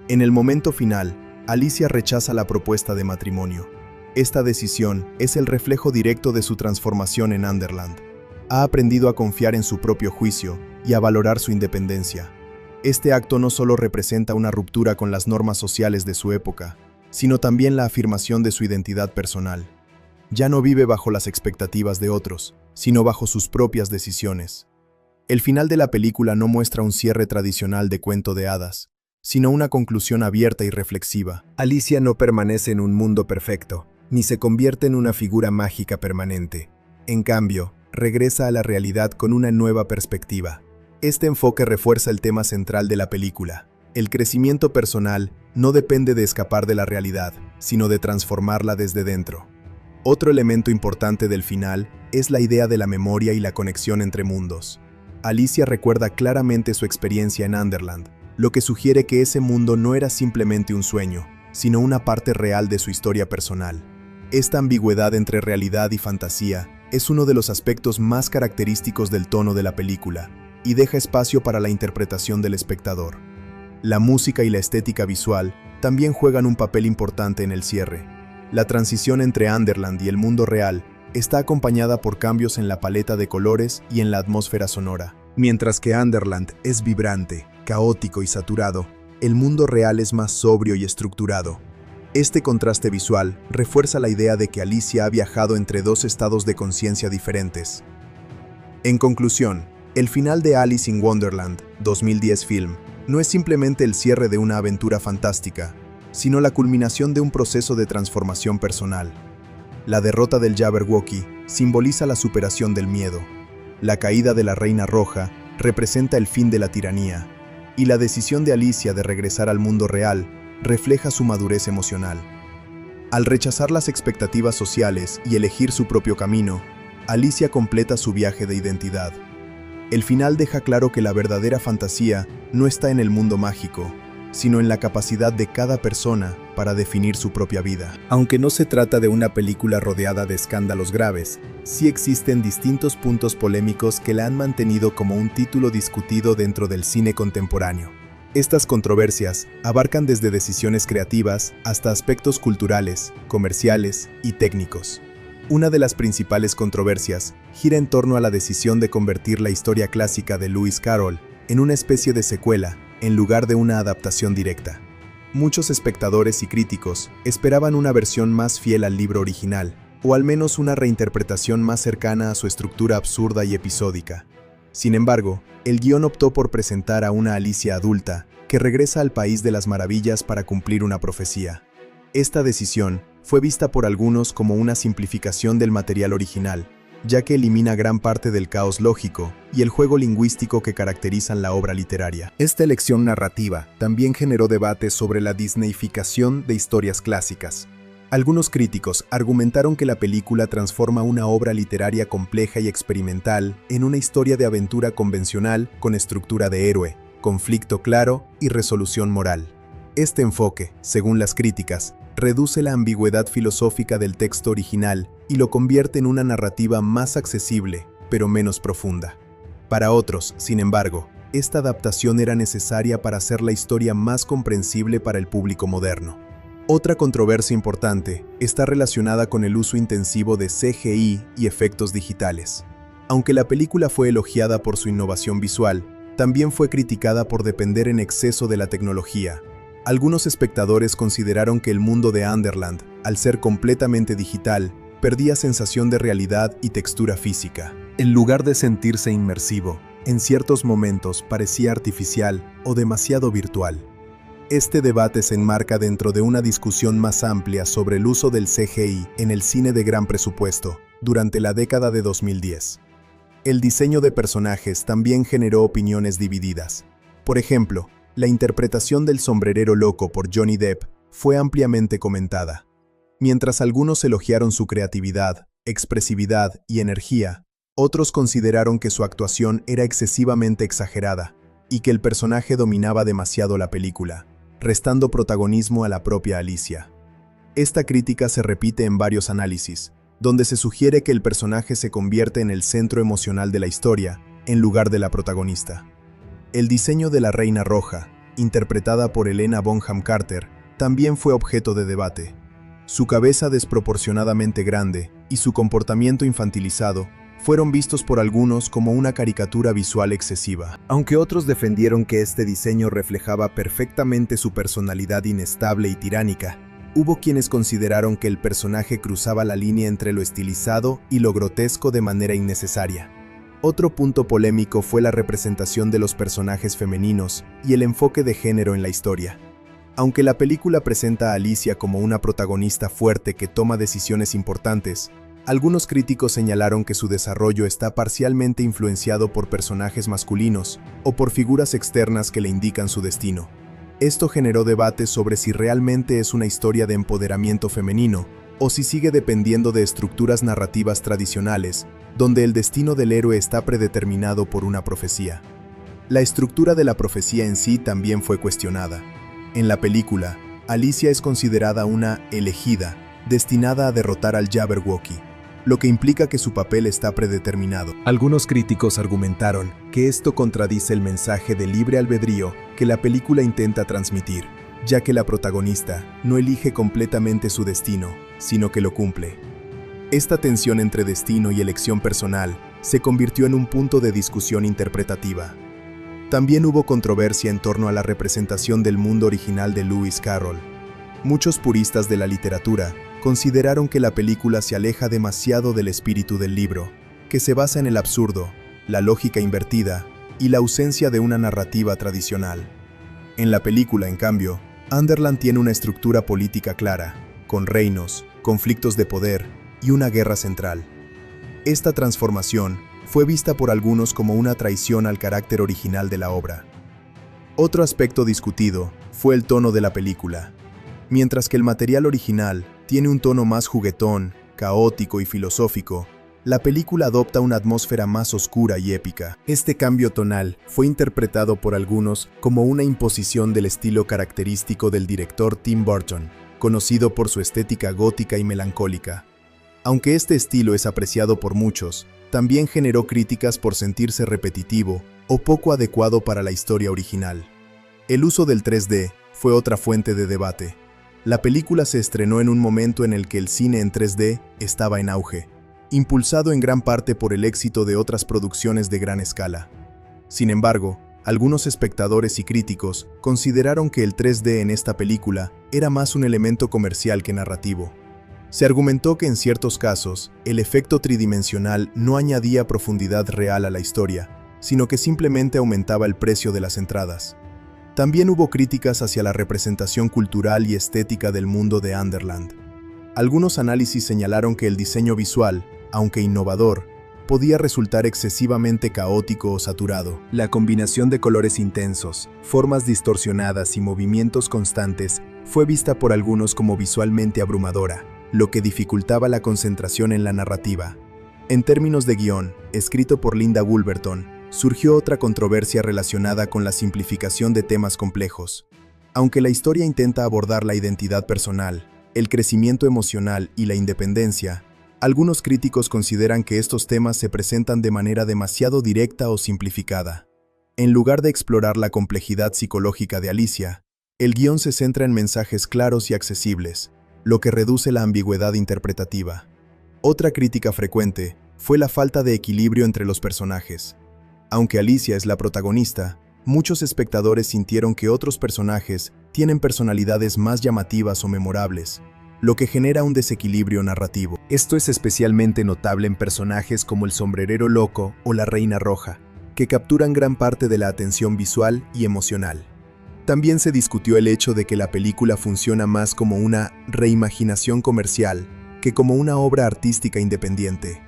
En el momento final, Alicia rechaza la propuesta de matrimonio. Esta decisión es el reflejo directo de su transformación en Underland. Ha aprendido a confiar en su propio juicio y a valorar su independencia. Este acto no solo representa una ruptura con las normas sociales de su época, sino también la afirmación de su identidad personal. Ya no vive bajo las expectativas de otros, sino bajo sus propias decisiones. El final de la película no muestra un cierre tradicional de cuento de hadas, sino una conclusión abierta y reflexiva. Alicia no permanece en un mundo perfecto, ni se convierte en una figura mágica permanente. En cambio, regresa a la realidad con una nueva perspectiva. Este enfoque refuerza el tema central de la película. El crecimiento personal no depende de escapar de la realidad, sino de transformarla desde dentro. Otro elemento importante del final es la idea de la memoria y la conexión entre mundos. Alicia recuerda claramente su experiencia en Underland, lo que sugiere que ese mundo no era simplemente un sueño, sino una parte real de su historia personal. Esta ambigüedad entre realidad y fantasía es uno de los aspectos más característicos del tono de la película y deja espacio para la interpretación del espectador. La música y la estética visual también juegan un papel importante en el cierre. La transición entre Underland y el mundo real está acompañada por cambios en la paleta de colores y en la atmósfera sonora. Mientras que Underland es vibrante, caótico y saturado, el mundo real es más sobrio y estructurado. Este contraste visual refuerza la idea de que Alicia ha viajado entre dos estados de conciencia diferentes. En conclusión, el final de Alice in Wonderland 2010 film no es simplemente el cierre de una aventura fantástica, sino la culminación de un proceso de transformación personal. La derrota del Jabberwocky simboliza la superación del miedo. La caída de la Reina Roja representa el fin de la tiranía. Y la decisión de Alicia de regresar al mundo real refleja su madurez emocional. Al rechazar las expectativas sociales y elegir su propio camino, Alicia completa su viaje de identidad. El final deja claro que la verdadera fantasía no está en el mundo mágico, sino en la capacidad de cada persona para definir su propia vida. Aunque no se trata de una película rodeada de escándalos graves, sí existen distintos puntos polémicos que la han mantenido como un título discutido dentro del cine contemporáneo. Estas controversias abarcan desde decisiones creativas hasta aspectos culturales, comerciales y técnicos. Una de las principales controversias gira en torno a la decisión de convertir la historia clásica de Lewis Carroll en una especie de secuela en lugar de una adaptación directa. Muchos espectadores y críticos esperaban una versión más fiel al libro original, o al menos una reinterpretación más cercana a su estructura absurda y episódica. Sin embargo, el guión optó por presentar a una Alicia adulta que regresa al País de las Maravillas para cumplir una profecía. Esta decisión fue vista por algunos como una simplificación del material original, ya que elimina gran parte del caos lógico y el juego lingüístico que caracterizan la obra literaria. Esta elección narrativa también generó debates sobre la disneyificación de historias clásicas. Algunos críticos argumentaron que la película transforma una obra literaria compleja y experimental en una historia de aventura convencional con estructura de héroe, conflicto claro y resolución moral. Este enfoque, según las críticas, reduce la ambigüedad filosófica del texto original y lo convierte en una narrativa más accesible, pero menos profunda. Para otros, sin embargo, esta adaptación era necesaria para hacer la historia más comprensible para el público moderno. Otra controversia importante está relacionada con el uso intensivo de CGI y efectos digitales. Aunque la película fue elogiada por su innovación visual, también fue criticada por depender en exceso de la tecnología. Algunos espectadores consideraron que el mundo de Underland, al ser completamente digital, perdía sensación de realidad y textura física. En lugar de sentirse inmersivo, en ciertos momentos parecía artificial o demasiado virtual. Este debate se enmarca dentro de una discusión más amplia sobre el uso del CGI en el cine de gran presupuesto durante la década de 2010. El diseño de personajes también generó opiniones divididas. Por ejemplo, la interpretación del sombrerero loco por Johnny Depp fue ampliamente comentada. Mientras algunos elogiaron su creatividad, expresividad y energía, otros consideraron que su actuación era excesivamente exagerada y que el personaje dominaba demasiado la película, restando protagonismo a la propia Alicia. Esta crítica se repite en varios análisis, donde se sugiere que el personaje se convierte en el centro emocional de la historia, en lugar de la protagonista. El diseño de la Reina Roja, interpretada por Helena Bonham Carter, también fue objeto de debate. Su cabeza desproporcionadamente grande y su comportamiento infantilizado fueron vistos por algunos como una caricatura visual excesiva. Aunque otros defendieron que este diseño reflejaba perfectamente su personalidad inestable y tiránica, hubo quienes consideraron que el personaje cruzaba la línea entre lo estilizado y lo grotesco de manera innecesaria. Otro punto polémico fue la representación de los personajes femeninos y el enfoque de género en la historia. Aunque la película presenta a Alicia como una protagonista fuerte que toma decisiones importantes, algunos críticos señalaron que su desarrollo está parcialmente influenciado por personajes masculinos o por figuras externas que le indican su destino. Esto generó debates sobre si realmente es una historia de empoderamiento femenino o si sigue dependiendo de estructuras narrativas tradicionales, donde el destino del héroe está predeterminado por una profecía. La estructura de la profecía en sí también fue cuestionada. En la película, Alicia es considerada una elegida, destinada a derrotar al Jabberwocky, lo que implica que su papel está predeterminado. Algunos críticos argumentaron que esto contradice el mensaje de libre albedrío que la película intenta transmitir, ya que la protagonista no elige completamente su destino, sino que lo cumple. Esta tensión entre destino y elección personal se convirtió en un punto de discusión interpretativa. También hubo controversia en torno a la representación del mundo original de Lewis Carroll. Muchos puristas de la literatura consideraron que la película se aleja demasiado del espíritu del libro, que se basa en el absurdo, la lógica invertida y la ausencia de una narrativa tradicional. En la película, en cambio, Underland tiene una estructura política clara, con reinos, conflictos de poder y una guerra central. Esta transformación fue vista por algunos como una traición al carácter original de la obra. Otro aspecto discutido fue el tono de la película. Mientras que el material original tiene un tono más juguetón, caótico y filosófico, la película adopta una atmósfera más oscura y épica. Este cambio tonal fue interpretado por algunos como una imposición del estilo característico del director Tim Burton, conocido por su estética gótica y melancólica. Aunque este estilo es apreciado por muchos, también generó críticas por sentirse repetitivo o poco adecuado para la historia original. El uso del 3D fue otra fuente de debate. La película se estrenó en un momento en el que el cine en 3D estaba en auge, impulsado en gran parte por el éxito de otras producciones de gran escala. Sin embargo, algunos espectadores y críticos consideraron que el 3D en esta película era más un elemento comercial que narrativo. Se argumentó que en ciertos casos, el efecto tridimensional no añadía profundidad real a la historia, sino que simplemente aumentaba el precio de las entradas. También hubo críticas hacia la representación cultural y estética del mundo de Underland. Algunos análisis señalaron que el diseño visual, aunque innovador, podía resultar excesivamente caótico o saturado. La combinación de colores intensos, formas distorsionadas y movimientos constantes fue vista por algunos como visualmente abrumadora, lo que dificultaba la concentración en la narrativa. En términos de guión, escrito por Linda Woolverton, surgió otra controversia relacionada con la simplificación de temas complejos. Aunque la historia intenta abordar la identidad personal, el crecimiento emocional y la independencia, algunos críticos consideran que estos temas se presentan de manera demasiado directa o simplificada. En lugar de explorar la complejidad psicológica de Alicia, el guión se centra en mensajes claros y accesibles, lo que reduce la ambigüedad interpretativa. Otra crítica frecuente fue la falta de equilibrio entre los personajes. Aunque Alicia es la protagonista, muchos espectadores sintieron que otros personajes tienen personalidades más llamativas o memorables, lo que genera un desequilibrio narrativo. Esto es especialmente notable en personajes como el sombrerero loco o la reina roja, que capturan gran parte de la atención visual y emocional. También se discutió el hecho de que la película funciona más como una reimaginación comercial que como una obra artística independiente.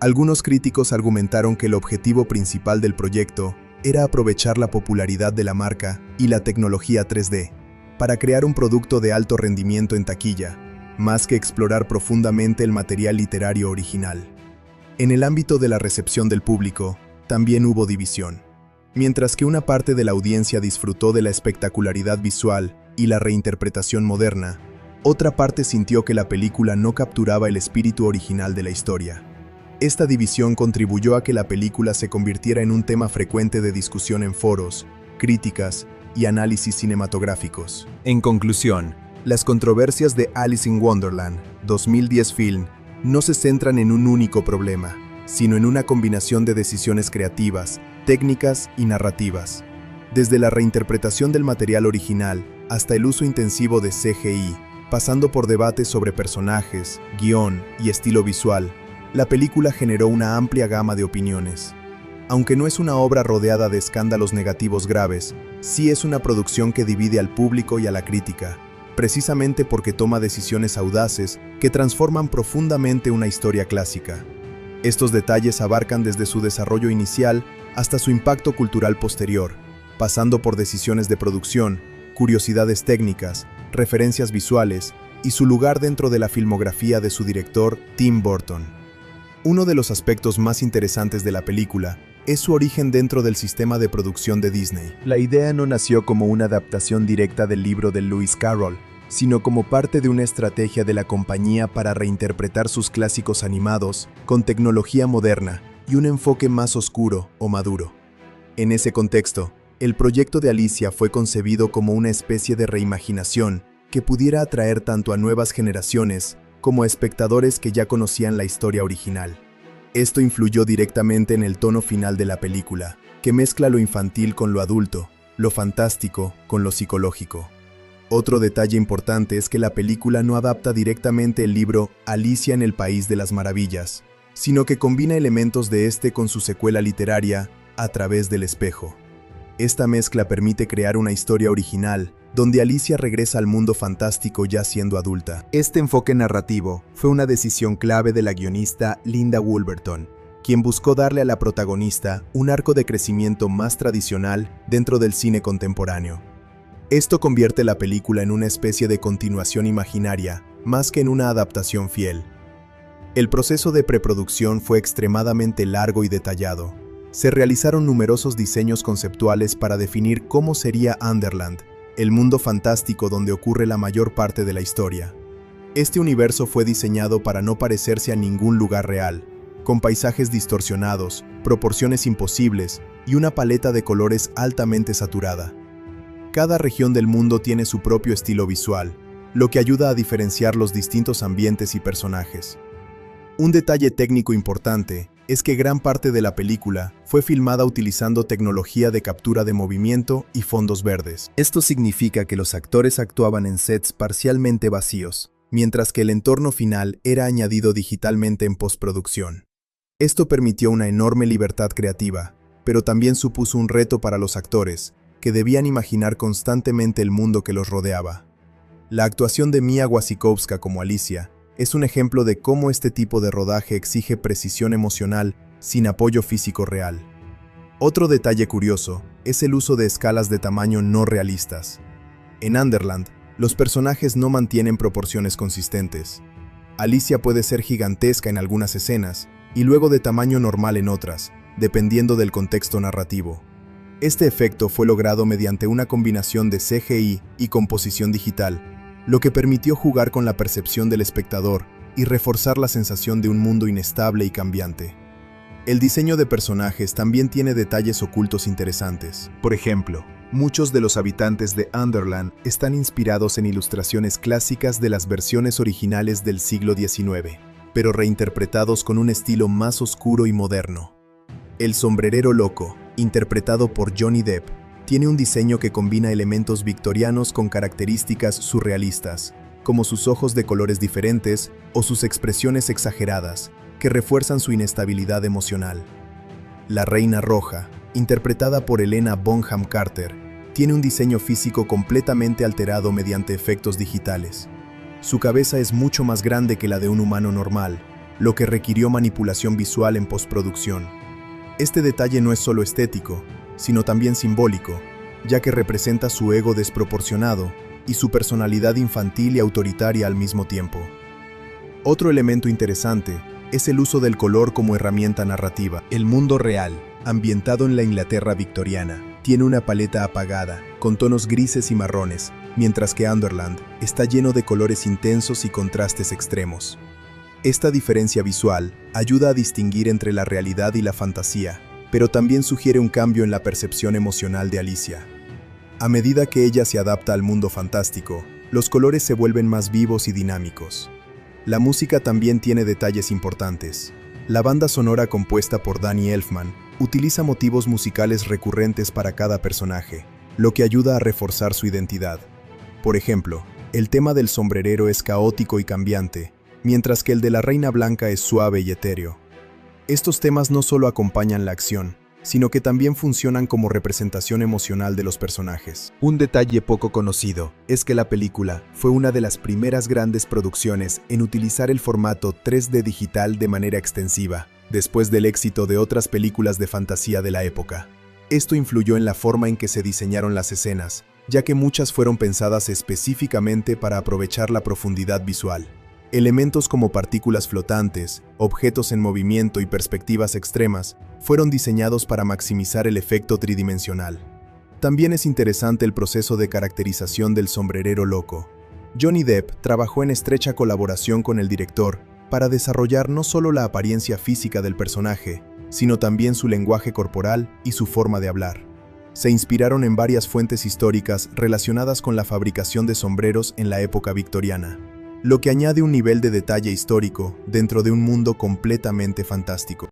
Algunos críticos argumentaron que el objetivo principal del proyecto era aprovechar la popularidad de la marca y la tecnología 3D para crear un producto de alto rendimiento en taquilla, más que explorar profundamente el material literario original. En el ámbito de la recepción del público, también hubo división. Mientras que una parte de la audiencia disfrutó de la espectacularidad visual y la reinterpretación moderna, otra parte sintió que la película no capturaba el espíritu original de la historia. Esta división contribuyó a que la película se convirtiera en un tema frecuente de discusión en foros, críticas y análisis cinematográficos. En conclusión, las controversias de Alice in Wonderland 2010 film no se centran en un único problema, sino en una combinación de decisiones creativas, técnicas y narrativas. Desde la reinterpretación del material original hasta el uso intensivo de CGI, pasando por debates sobre personajes, guión y estilo visual, la película generó una amplia gama de opiniones. Aunque no es una obra rodeada de escándalos negativos graves, sí es una producción que divide al público y a la crítica, precisamente porque toma decisiones audaces que transforman profundamente una historia clásica. Estos detalles abarcan desde su desarrollo inicial hasta su impacto cultural posterior, pasando por decisiones de producción, curiosidades técnicas, referencias visuales y y su lugar dentro de la filmografía de su director, Tim Burton. Uno de los aspectos más interesantes de la película es su origen dentro del sistema de producción de Disney. La idea no nació como una adaptación directa del libro de Lewis Carroll, sino como parte de una estrategia de la compañía para reinterpretar sus clásicos animados con tecnología moderna y un enfoque más oscuro o maduro. En ese contexto, el proyecto de Alicia fue concebido como una especie de reimaginación que pudiera atraer tanto a nuevas generaciones como a espectadores que ya conocían la historia original. Esto influyó directamente en el tono final de la película, que mezcla lo infantil con lo adulto, lo fantástico con lo psicológico. Otro detalle importante es que la película no adapta directamente el libro Alicia en el País de las Maravillas, sino que combina elementos de este con su secuela literaria, A través del espejo. Esta mezcla permite crear una historia original, donde Alicia regresa al mundo fantástico ya siendo adulta. Este enfoque narrativo fue una decisión clave de la guionista Linda Woolverton, quien buscó darle a la protagonista un arco de crecimiento más tradicional dentro del cine contemporáneo. Esto convierte la película en una especie de continuación imaginaria, más que en una adaptación fiel. El proceso de preproducción fue extremadamente largo y detallado. Se realizaron numerosos diseños conceptuales para definir cómo sería Underland, el mundo fantástico donde ocurre la mayor parte de la historia. Este universo fue diseñado para no parecerse a ningún lugar real, con paisajes distorsionados, proporciones imposibles y una paleta de colores altamente saturada. Cada región del mundo tiene su propio estilo visual, lo que ayuda a diferenciar los distintos ambientes y personajes. Un detalle técnico importante es que gran parte de la película fue filmada utilizando tecnología de captura de movimiento y fondos verdes. Esto significa que los actores actuaban en sets parcialmente vacíos, mientras que el entorno final era añadido digitalmente en postproducción. Esto permitió una enorme libertad creativa, pero también supuso un reto para los actores, que debían imaginar constantemente el mundo que los rodeaba. La actuación de Mia Wasikowska como Alicia es un ejemplo de cómo este tipo de rodaje exige precisión emocional sin apoyo físico real. Otro detalle curioso es el uso de escalas de tamaño no realistas. En Underland, los personajes no mantienen proporciones consistentes. Alicia puede ser gigantesca en algunas escenas y luego de tamaño normal en otras, dependiendo del contexto narrativo. Este efecto fue logrado mediante una combinación de CGI y composición digital, lo que permitió jugar con la percepción del espectador y reforzar la sensación de un mundo inestable y cambiante. El diseño de personajes también tiene detalles ocultos interesantes. Por ejemplo, muchos de los habitantes de Underland están inspirados en ilustraciones clásicas de las versiones originales del siglo XIX, pero reinterpretados con un estilo más oscuro y moderno. El sombrerero loco, interpretado por Johnny Depp, tiene un diseño que combina elementos victorianos con características surrealistas, como sus ojos de colores diferentes o sus expresiones exageradas, que refuerzan su inestabilidad emocional. La Reina Roja, interpretada por Helena Bonham Carter, tiene un diseño físico completamente alterado mediante efectos digitales. Su cabeza es mucho más grande que la de un humano normal, lo que requirió manipulación visual en postproducción. Este detalle no es solo estético, sino también simbólico, ya que representa su ego desproporcionado y su personalidad infantil y autoritaria al mismo tiempo. Otro elemento interesante es el uso del color como herramienta narrativa. El mundo real, ambientado en la Inglaterra victoriana, tiene una paleta apagada, con tonos grises y marrones, mientras que Underland está lleno de colores intensos y contrastes extremos. Esta diferencia visual ayuda a distinguir entre la realidad y la fantasía, pero también sugiere un cambio en la percepción emocional de Alicia. A medida que ella se adapta al mundo fantástico, los colores se vuelven más vivos y dinámicos. La música también tiene detalles importantes. La banda sonora compuesta por Danny Elfman utiliza motivos musicales recurrentes para cada personaje, lo que ayuda a reforzar su identidad. Por ejemplo, el tema del sombrerero es caótico y cambiante, mientras que el de la Reina Blanca es suave y etéreo. Estos temas no solo acompañan la acción, sino que también funcionan como representación emocional de los personajes. Un detalle poco conocido es que la película fue una de las primeras grandes producciones en utilizar el formato 3D digital de manera extensiva, después del éxito de otras películas de fantasía de la época. Esto influyó en la forma en que se diseñaron las escenas, ya que muchas fueron pensadas específicamente para aprovechar la profundidad visual. Elementos como partículas flotantes, objetos en movimiento y perspectivas extremas fueron diseñados para maximizar el efecto tridimensional. También es interesante el proceso de caracterización del sombrerero loco. Johnny Depp trabajó en estrecha colaboración con el director para desarrollar no solo la apariencia física del personaje, sino también su lenguaje corporal y su forma de hablar. Se inspiraron en varias fuentes históricas relacionadas con la fabricación de sombreros en la época victoriana, lo que añade un nivel de detalle histórico dentro de un mundo completamente fantástico.